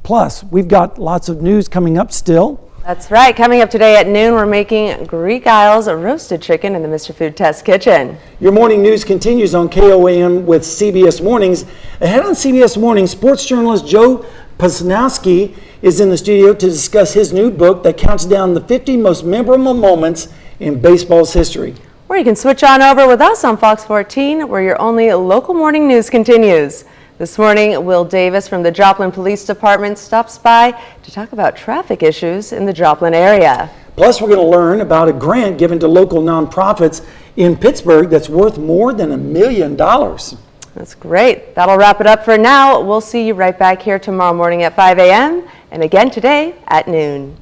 Plus, we've got lots of news coming up still. That's right. Coming up today at noon, we're making Greek Isles roasted chicken in the Mr. Food Test Kitchen. Your morning news continues on KOAM with CBS Mornings. Ahead on CBS Mornings, sports journalist Joe Posnowski is in the studio to discuss his new book that counts down the 50 most memorable moments in baseball's history. Or you can switch on over with us on Fox 14, where your only local morning news continues. This morning, Will Davis from the Joplin Police Department stops by to talk about traffic issues in the Joplin area. Plus, we're going to learn about a grant given to local nonprofits in Pittsburgh that's worth more than $1 million. That's great. That'll wrap it up for now. We'll see you right back here tomorrow morning at 5 a.m. and again today at noon.